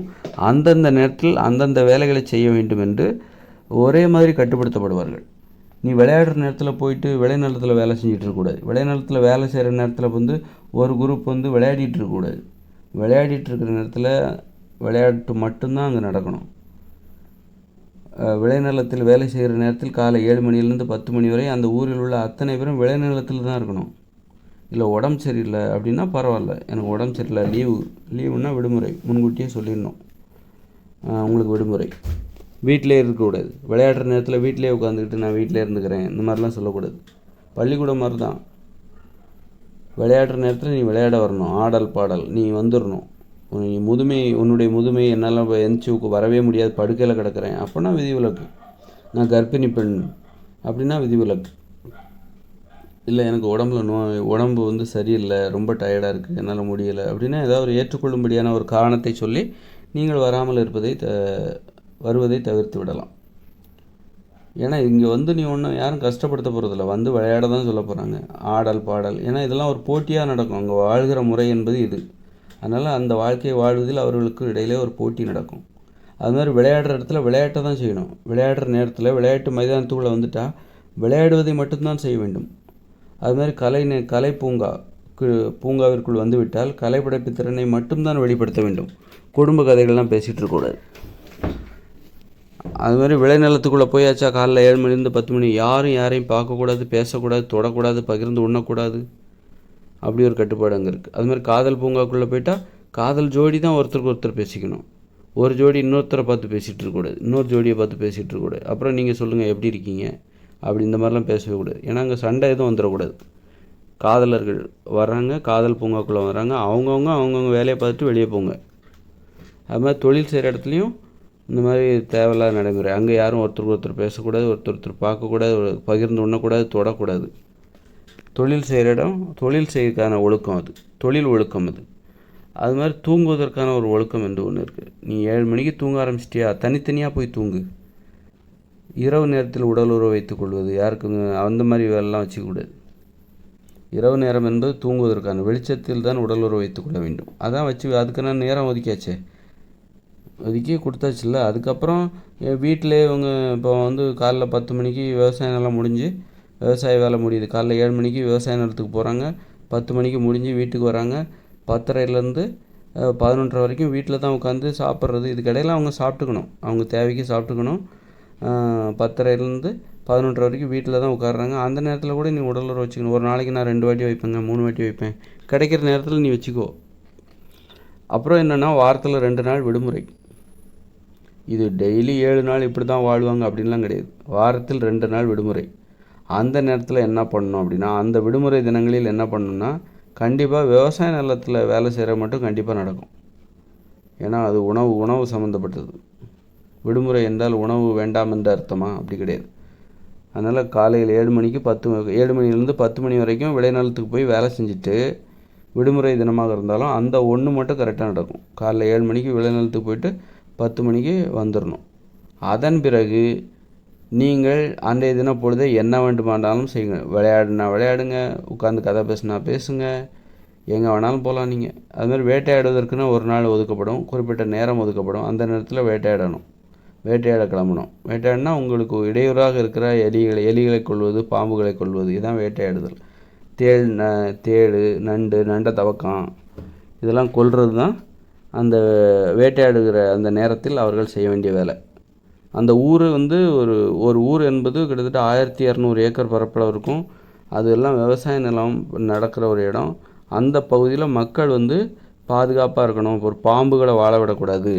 அந்தந்த நேரத்தில் அந்தந்த வேலைகளை செய்ய வேண்டும் என்று ஒரே மாதிரி கட்டுப்படுத்தப்படுவார்கள். நீ விளையாடுற நேரத்தில் போயிட்டு விளைநிலத்தில் வேலை செஞ்சுட்டு இருக்கக்கூடாது. விளைநிலத்தில் வேலை செய்கிற நேரத்தில் ஒரு குரூப் விளையாடிட்டு இருக்கக்கூடாது. விளையாடிட்டு இருக்கிற நேரத்தில் விளையாட்டு மட்டும்தான் அங்கே நடக்கணும். விளைநிலத்தில் வேலை செய்கிற நேரத்தில் காலை 7 மணிலேருந்து 10 மணி வரை அந்த ஊரில் உள்ள அத்தனை பேரும் விளைநிலத்தில் தான் இருக்கணும். இல்லை உடம்பு சரியில்லை அப்படின்னா பரவாயில்ல, எனக்கு உடம்பு சரியில்லை, லீவுன்னா விடுமுறை, முன்கூட்டியே சொல்லிடணும் உங்களுக்கு விடுமுறை. வீட்டிலே இருக்கக்கூடாது. விளையாடுற நேரத்தில் வீட்டிலே உட்காந்துக்கிட்டு நான் வீட்டிலே இருந்துக்கிறேன் இந்த மாதிரிலாம் சொல்லக்கூடாது. பள்ளிக்கூடம் மாதிரி தான். விளையாடுற நேரத்தில் நீ விளையாட வரணும், ஆடல் பாடல் நீ வந்துடணும். உன்னுடைய முதுமை என்னால் எந்திரிச்சு வரவே முடியாது, படுக்கையில் கிடக்கிறேன் அப்படின்னா விதிவிலக்கு. நான் கர்ப்பிணி பெண் அப்படின்னா விதிவிலக்கு. இல்லை எனக்கு உடம்பு சரியில்லை, ரொம்ப டயர்டாக இருக்குது, என்னால் முடியலை அப்படின்னா ஏதாவது ஒரு ஏற்றுக்கொள்ளும்படியான ஒரு காரணத்தை சொல்லி நீங்கள் வராமல் வருவதை தவிர்த்து விடலாம். ஏன்னா இங்கே நீ ஒன்றும் யாரும் கஷ்டப்படுத்த போகிறதில்ல, விளையாட தான் சொல்ல போகிறாங்க, ஆடல் பாடல். ஏன்னா இதெல்லாம் ஒரு போட்டியாக நடக்கும். அங்கே வாழ்கிற முறை என்பது இது. அதனால் அந்த வாழ்க்கையை வாழ்வதில் அவர்களுக்கு இடையிலே ஒரு போட்டி நடக்கும். அது மாதிரி விளையாடுற இடத்துல விளையாட்டை தான் செய்யணும். விளையாடுற நேரத்தில் விளையாட்டு மைதானத்துக்குள்ளே வந்துட்டால் விளையாடுவதை மட்டும்தான் செய்ய வேண்டும். அது மாதிரி கலை பூங்காவிற்குள் வந்துவிட்டால் கலைப்படைப்பு திறனை மட்டும்தான் வெளிப்படுத்த வேண்டும். குடும்ப கதைகள்லாம் பேசிகிட்டு இருக்கக்கூடாது. அது மாதிரி விளைநிலத்துக்குள்ளே போயாச்சா காலைல 7 மணிலேருந்து 10 மணி யாரையும் பார்க்கக்கூடாது, பேசக்கூடாது, தொடக்கூடாது, பகிர்ந்து உண்ணக்கூடாது. அப்படி ஒரு கட்டுப்பாடு அங்கே இருக்குது. அது மாதிரி காதல் பூங்காக்குள்ளே போயிட்டால் காதல் ஜோடி தான் ஒருத்தருக்கு ஒருத்தர் பேசிக்கணும். ஒரு ஜோடி இன்னொருத்தரை பார்த்து பேசிகிட்டு இருக்கக்கூடாது, இன்னொரு ஜோடியை பார்த்து பேசிகிட்டு இருக்கக்கூடாது. அப்புறம் நீங்கள் சொல்லுங்கள் எப்படி இருக்கீங்க அப்படி இந்த மாதிரிலாம் பேசவே கூடாது. ஏன்னா அங்கே சண்டை எதுவும் வந்துடக்கூடாது. காதலர்கள் வர்றாங்க, காதல் பூங்காக்குள்ளே வர்றாங்க, அவங்கவுங்க வேலையை பார்த்துட்டு வெளியே போங்க. அது மாதிரி தொழில் செய்கிற இடத்துலையும் இந்த மாதிரி தேவையில்லாத நடைமுறை. அங்கே யாரும் ஒருத்தருக்கு ஒருத்தர் பேசக்கூடாது, ஒருத்தர் பார்க்கக்கூடாது, பகிர்ந்து உண்ணக்கூடாது, தொடக்கூடாது. தொழில் செய்கிற இடம் தொழில் செய்யறதுக்கான ஒழுக்கம், அது தொழில் ஒழுக்கம். அது மாதிரி தூங்குவதற்கான ஒரு ஒழுக்கம் என்று ஒன்று இருக்குது. நீ 7 மணிக்கு தூங்க ஆரம்பிச்சிட்டியா, தனித்தனியாக போய் தூங்கு. இரவு நேரத்தில் உடல் உறவு வைத்துக் கொள்வது யாருக்கும் அந்த மாதிரி வேலைலாம் வச்சுக்கூடாது. இரவு நேரம் என்பது தூங்குவதற்கான வெளிச்சத்தில் தான் உடல் உறவு வைத்துக் கொள்ள வேண்டும். அதான் அதுக்கான நேரம் ஒதுக்கி கொடுத்தாச்சுல்ல. அதுக்கப்புறம் வீட்டிலே இவங்க இப்போ காலைல 10 மணிக்கு விவசாய நிலம் முடிஞ்சு விவசாய வேலை முடியுது. காலைல 7 மணிக்கு விவசாய நிலத்துக்கு போகிறாங்க, 10 மணிக்கு முடிஞ்சு வீட்டுக்கு வராங்க. 10:30லேருந்து 11:30 வரைக்கும் வீட்டில் தான் உட்காந்து சாப்பிட்றது. இதுக்கிடையில் அவங்க சாப்பிட்டுக்கணும், அவங்க தேவைக்கு சாப்பிட்டுக்கணும். 10:30லேருந்து 11:30 வரைக்கும் வீட்டில் தான் உட்காடுறாங்க. அந்த நேரத்தில் கூட நீ உடல் உறவு வச்சுக்கணும். ஒரு நாளைக்கு நான் 2 வாட்டி வைப்பேங்க, 3 வாட்டி வைப்பேன், கிடைக்கிற நேரத்தில் நீ வச்சுக்கோ. அப்புறம் என்னென்னா வாரத்தில் 2 நாள் விடுமுறை. இது டெய்லி 7 நாள் இப்படி தான் வாழ்வாங்க அப்படின்லாம் கிடையாது. வாரத்தில் 2 நாள் விடுமுறை. அந்த நேரத்தில் என்ன பண்ணணும் அப்படின்னா, அந்த விடுமுறை தினங்களில் என்ன பண்ணணும்னா கண்டிப்பாக விவசாய நிலத்தில் வேலை செய்கிற மட்டும் கண்டிப்பாக நடக்கும். ஏன்னா அது உணவு சம்மந்தப்பட்டது. விடுமுறை என்றால் உணவு வேண்டாம் என்ற அர்த்தமா? அப்படி கிடையாது. அதனால் காலையில் 7 மணிலேருந்து 10 மணி வரைக்கும் விளைநிலத்துக்கு போய் வேலை செஞ்சுட்டு விடுமுறை தினமாக இருந்தாலும் அந்த ஒன்று மட்டும் கரெக்டாக நடக்கும். காலைல 7 மணிக்கு விளைநிலத்துக்கு போயிட்டு 10 மணிக்கு வந்துடணும். அதன் பிறகு நீங்கள் அன்றைய தினம் பொழுதை என்ன வேண்டுமானாலும் செய்யுங்க. விளையாடுங்க, உட்காந்து கதை பேசுனா பேசுங்க, எங்கே வேணாலும் போகலாம் நீங்கள். அதுமாதிரி வேட்டையாடுவதற்குன்னு ஒரு நாள் ஒதுக்கப்படும், குறிப்பிட்ட நேரம் ஒதுக்கப்படும். அந்த நேரத்தில் வேட்டையாட கிளம்பணும். வேட்டையாடினா உங்களுக்கு இடையூறாக இருக்கிற எலிகளை கொள்வது, பாம்புகளை கொள்வது, இதுதான் வேட்டையாடுதல். தேள், நண்டை தவக்கம் இதெல்லாம் கொல்வது தான் அந்த வேட்டையாடுகிற அந்த நேரத்தில் அவர்கள் செய்ய வேண்டிய வேலை. அந்த ஊர் ஒரு ஊர் என்பது கிட்டத்தட்ட 1200 ஏக்கர் பரப்பளவு இருக்கும். அதெல்லாம் விவசாய நிலம் நடக்கிற ஒரு இடம். அந்த பகுதியில் மக்கள் பாதுகாப்பாக இருக்கணும். ஒரு பாம்புகளை வாழ விடக்கூடாது,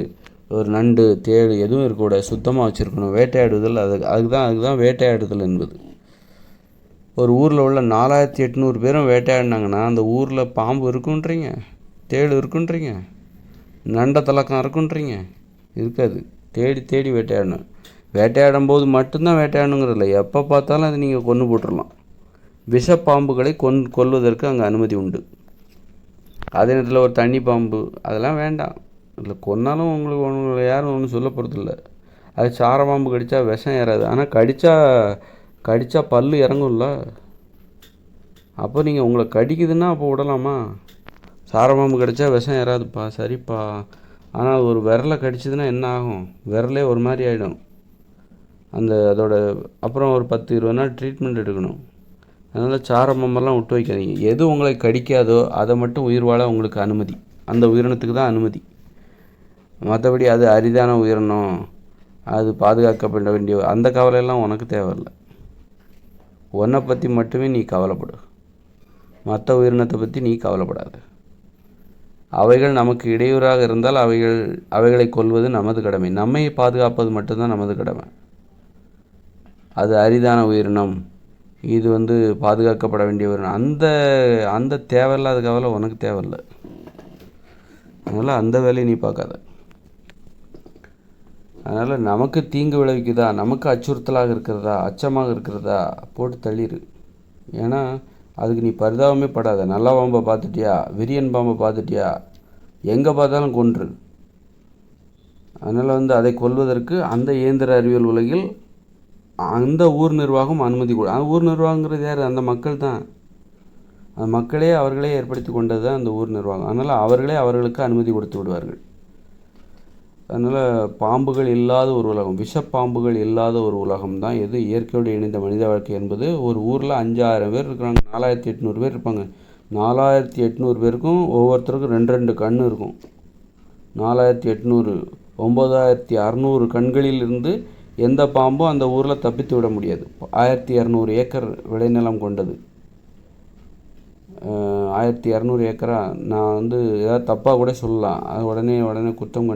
ஒரு நண்டு, தேள் எதுவும் இருக்கக்கூடாது, சுத்தமாக வச்சுருக்கணும். வேட்டையாடுதல் அதுக்கு தான் வேட்டையாடுதல் என்பது. ஒரு ஊரில் உள்ள 4800 பேரும் வேட்டையாடினாங்கன்னா அந்த ஊரில் பாம்பு இருக்குன்றீங்க, தேள் இருக்குன்றீங்க, நண்டை தலக்கம் இருக்குன்றீங்க? இருக்காது. தேடி தேடி வேட்டையாடணும். வேட்டையாடும் போது மட்டும்தான் வேட்டையாடணுங்கிறதில்ல, எப்போ பார்த்தாலும் அது நீங்கள் கொன்று போட்டுடலாம். விஷப்பாம்புகளை கொல்வதற்கு அங்கே அனுமதி உண்டு. அதே நேரத்தில் ஒரு தண்ணி பாம்பு அதெல்லாம் வேண்டாம். இல்லை கொன்னாலும் உங்களுக்கு யாரும் ஒன்றும் சொல்ல போகிறதில்ல. அது சார பாம்பு கடித்தா விஷம் ஏறாது, ஆனால் கடித்தா பல் இறங்கும்ல. அப்போ நீங்கள் உங்களை கடிக்குதுன்னா அப்போ விடலாமா? சார பாம்பு கடித்தா விஷம் ஏறாதுப்பா, சரிப்பா. ஆனால் ஒரு விரலை கடிச்சதுன்னா என்ன ஆகும்? விரலே ஒரு மாதிரி ஆகிடும். அதோட அப்புறம் ஒரு 10-20 நாள் ட்ரீட்மெண்ட் எடுக்கணும். அதனால் சார பாம்பெல்லாம் விட்டு வைக்காதீங்க. எது உங்களை கடிக்காதோ அதை மட்டும் உயிர் வாழ உங்களுக்கு அனுமதி, அந்த உயிரினத்துக்கு தான் அனுமதி. மற்றபடி அது அரிதான உயிரினம், அது பாதுகாக்கப்பட வேண்டிய அந்த கவலையெல்லாம் உனக்கு தேவையில்லை. உன்னை பற்றி மட்டுமே நீ கவலைப்படு, மற்ற உயிரினத்தை பற்றி நீ கவலைப்படாது. அவைகள் நமக்கு இடையூறாக இருந்தால் அவைகளை கொல்வது நமது கடமை. நம்மை பாதுகாப்பது மட்டும்தான் நமது கடமை. அது அரிதான உயிரினம், இது பாதுகாக்கப்பட வேண்டிய உயிரினம், அந்த தேவையில்லாத கவலை உனக்கு தேவையில்லை. அதனால் அந்த வேலையை நீ பார்க்காத. அதனால் நமக்கு தீங்கு விளைவிக்குதா, நமக்கு அச்சுறுத்தலாக இருக்கிறதா, அச்சமாக இருக்கிறதா, போட்டு தள்ளிடு. ஏன்னா அதுக்கு நீ பரிதாபமே படாத. நல்ல பாம்பை பார்த்துட்டியா, விரியன் பாம்பை பார்த்துட்டியா, எங்கே பார்த்தாலும் கொன்று. அதனால் அதை கொல்வதற்கு அந்த இயந்திர அறிவியல் உலகில் அந்த ஊர் நிர்வாகம் அனுமதி ஊர் நிர்வாகங்கிறது யார்? அந்த மக்கள் தான். அந்த மக்களே அவர்களே ஏற்படுத்தி கொண்டது தான் அந்த ஊர் நிர்வாகம். அதனால் அவர்களே அவர்களுக்கு அனுமதி கொடுத்து விடுவார்கள். அதனால் பாம்புகள் இல்லாத ஒரு உலகம், விஷப்பாம்புகள் இல்லாத ஒரு உலகம் தான் எது இயற்கையோடு இணைந்த மனித வாழ்க்கை என்பது. ஒரு ஊரில் 5,000 பேர் இருக்கிறாங்க, 4800 பேர் இருப்பாங்க. 4800 பேருக்கும் ஒவ்வொருத்தருக்கும் 2 கண் இருக்கும். 4800 9600 கண்களிலிருந்து எந்த பாம்பும் அந்த ஊரில் தப்பித்து விட முடியாது. 1200 ஏக்கர் விளைநிலம் கொண்டது. 1200 ஏக்கரா? நான் ஏதாவது தப்பாக கூட சொல்லலாம். அது உடனே குற்றம்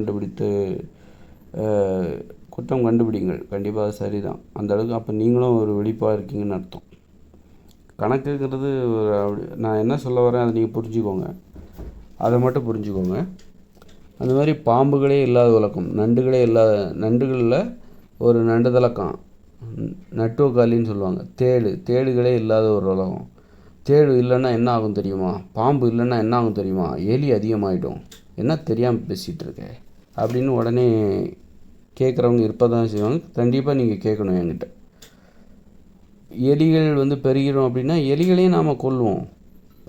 கண்டுபிடிங்கள். கண்டிப்பாக அது சரிதான். அந்த அளவுக்கு அப்போ நீங்களும் ஒரு விழிப்பாக இருக்கீங்கன்னு அர்த்தம். கணக்குங்கிறது நான் என்ன சொல்ல வரேன் அதை நீங்கள் புரிஞ்சுக்கோங்க, அதை மட்டும் புரிஞ்சுக்கோங்க. அந்த மாதிரி பாம்புகளே இல்லாத உலகம், நண்டுகளில் ஒரு நண்டு தலக்கம், நட்டுவக்காலின்னு சொல்லுவாங்க, தேடுகளே இல்லாத ஒரு உலகம். தேடு இல்லைன்னா என்ன ஆகும் தெரியுமா? பாம்பு இல்லைன்னா என்ன ஆகும் தெரியுமா? எலி அதிகமாகிடும். என்ன தெரியாமல் பேசிகிட்டு இருக்க அப்படின்னு உடனே கேட்குறவங்க இருப்ப தான் செய்வாங்க. கண்டிப்பாக நீங்கள் கேட்கணும் என்கிட்ட. எலிகள் பெருகிடும் அப்படின்னா எலிகளையும் நாம் கொல்லுவோம்,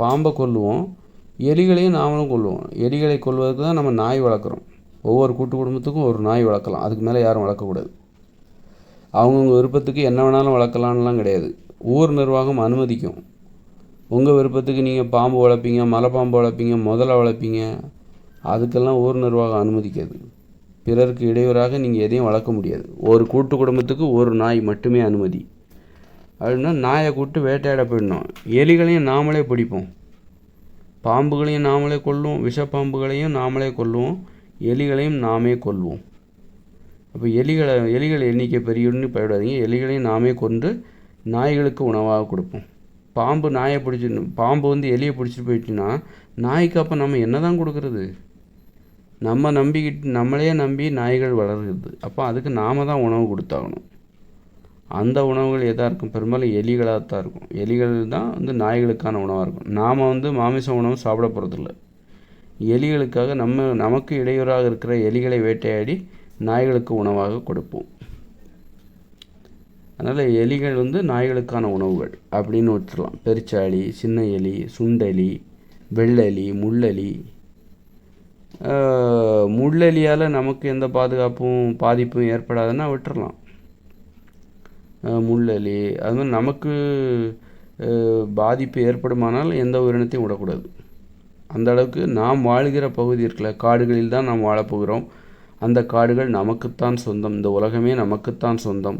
பாம்பை கொல்லுவோம், எலிகளையும் நாமளும் கொல்லுவோம். எலிகளை கொல்வதற்கு தான் நம்ம நாய் வளர்க்குறோம். ஒவ்வொரு கூட்டு குடும்பத்துக்கும் ஒரு நாய் வளர்க்கலாம், அதுக்கு மேலே யாரும் வளர்க்கக்கூடாது. அவங்கவுங்க விருப்பத்துக்கு என்ன வேணாலும் வளர்க்கலான்லாம் கிடையாது. ஊர் நிர்வாகம் அனுமதிக்கும். உங்கள் விருப்பத்துக்கு நீங்கள் பாம்பு வளர்ப்பீங்க, மலைப்பாம்பு வளர்ப்பீங்க, முதலை வளர்ப்பீங்க, அதுக்கெல்லாம் ஊர் நிர்வாகம் அனுமதிக்காது. பிறருக்கு இடையூறாக நீங்கள் எதையும் வளர்க்க முடியாது. ஒரு கூட்டு குடும்பத்துக்கு ஒரு நாய் மட்டுமே அனுமதி. அப்படின்னா நாயை கூப்பிட்டு வேட்டையாட போயிடணும். எலிகளையும் நாமளே பிடிப்போம், பாம்புகளையும் நாமளே கொல்லுவோம், விஷப்பாம்புகளையும் நாமளே கொல்லுவோம், எலிகளையும் நாமே கொல்வோம். அப்போ எலிகள் எண்ணிக்கை பெரியன்னு போயிடாதீங்க. எலிகளையும் நாமே கொண்டு நாய்களுக்கு உணவாக கொடுப்போம். பாம்பு எலியை பிடிச்சிட்டு போயிட்டுன்னா நாய்க்கு அப்போ நம்ம என்ன தான் கொடுக்குறது? நம்மளையே நம்பி நாய்கள் வளருது. அப்போ அதுக்கு நாம் தான் உணவு கொடுத்தாகணும். அந்த உணவுகள் எதாக இருக்கும்? பெரும்பாலும் எலிகளாக தான் இருக்கும். எலிகள் தான் நாய்களுக்கான உணவாக இருக்கும். நாம் மாமிச உணவு சாப்பிட போகிறதில்ல. எலிகளுக்காக நமக்கு இடையூறாக இருக்கிற எலிகளை வேட்டையாடி நாய்களுக்கு உணவாக கொடுப்போம். அதனால் எலிகள் நாய்களுக்கான உணவுகள் அப்படின்னு வச்சுக்கலாம். பெருச்சாளி, சின்ன எலி, சுண்டெலி, வெள்ளெலி, முள்ளெலியால் நமக்கு எந்த பாதிப்பும் ஏற்படாதுன்னா விட்டுறலாம். முள்ளெலி அது மாதிரி நமக்கு பாதிப்பு ஏற்படுமானால் எந்த உயிரினத்தையும் விடக்கூடாது. அந்த அளவுக்கு நாம் வாழ்கிற பகுதி இருக்குல்ல, காடுகளில் தான் நாம் வாழப்போகிறோம். அந்த காடுகள் நமக்குத்தான் சொந்தம். இந்த உலகமே நமக்குத்தான் சொந்தம்.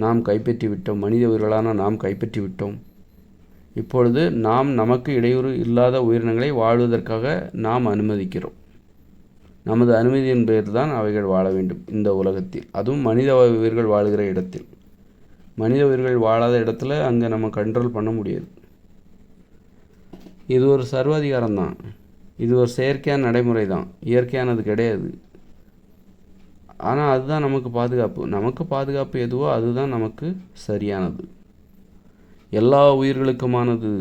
நாம் கைப்பற்றி விட்டோம். மனித உயிர்களான நாம் கைப்பற்றி விட்டோம். இப்பொழுது நமக்கு இடையூறு இல்லாத உயிரினங்களை வாழ்வதற்காக நாம் அனுமதிக்கிறோம். நமது அனுமதியின் பேர் தான் அவைகள் வாழ வேண்டும் இந்த உலகத்தில், அதுவும் மனித உயிர்கள் வாழுகிற இடத்தில். மனித உயிர்கள் வாழாத இடத்துல அங்கே நம்ம கண்ட்ரோல் பண்ண முடியாது. இது ஒரு சர்வாதிகாரம் தான். இது ஒரு செயற்கையான நடைமுறை தான், இயற்கையானது கிடையாது. ஆனால் அதுதான் நமக்கு பாதுகாப்பு. நமக்கு பாதுகாப்பு எதுவோ அதுதான் நமக்கு சரியானது. எல்லா உயிர்களுக்குமானது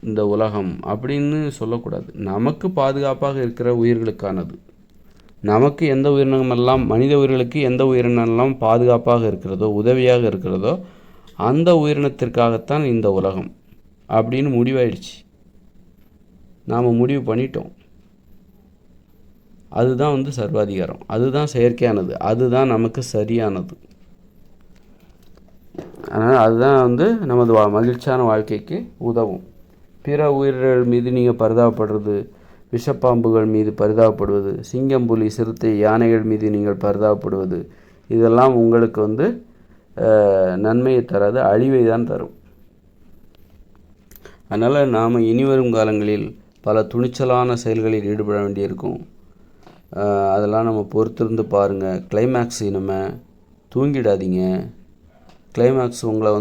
இந்த உலகம் அப்படின்னு சொல்லக்கூடாது. நமக்கு பாதுகாப்பாக இருக்கிற உயிர்களுக்கானது. நமக்கு எந்த உயிரினமெல்லாம், மனித உயிர்களுக்கு எந்த உயிரினமெல்லாம் பாதுகாப்பாக இருக்கிறதோ, உதவியாக இருக்கிறதோ, அந்த உயிரினத்திற்காகத்தான் இந்த உலகம் அப்படின்னு முடிவாயிடுச்சு. நாம் முடிவு பண்ணிட்டோம். அதுதான் சர்வாதிகாரம். அதுதான் செயற்கையானது. அதுதான் நமக்கு சரியானது. அதனால் அதுதான் நமது மகிழ்ச்சியான வாழ்க்கைக்கு உதவும். பிற உயிர்கள் மீது நீங்கள் பரிதாபப்படுறது, விஷப்பாம்புகள் மீது பரிதாபப்படுவது, சிங்கம், புலி, சிறுத்தை, யானைகள் மீது நீங்கள் பரிதாபப்படுவது, இதெல்லாம் உங்களுக்கு நன்மையை தராது, அழிவை தான் தரும். அதனால் நாம் இனிவரும் காலங்களில் பல துணிச்சலான செயல்களில் ஈடுபட வேண்டியிருக்கும். அதெல்லாம் நம்ம பொறுத்திருந்து பாருங்கள். கிளைமேக்ஸ் இனிமேல் தூங்கிடாதீங்க. கிளைமேக்ஸ் உங்களை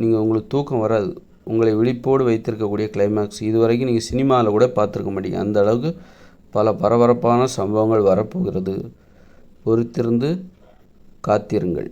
நீங்கள் உங்களுக்கு தூக்கம் வராது. உங்களை விழிப்போடு வைத்திருக்கக்கூடிய கிளைமேக்ஸ் இதுவரைக்கும் நீங்கள் சினிமாவில் கூட பார்த்துருக்க மாட்டீங்க. அந்த அளவுக்கு பல பரபரப்பான சம்பவங்கள் வரப்போகிறது. பொறுத்திருந்து காத்திருங்கள்.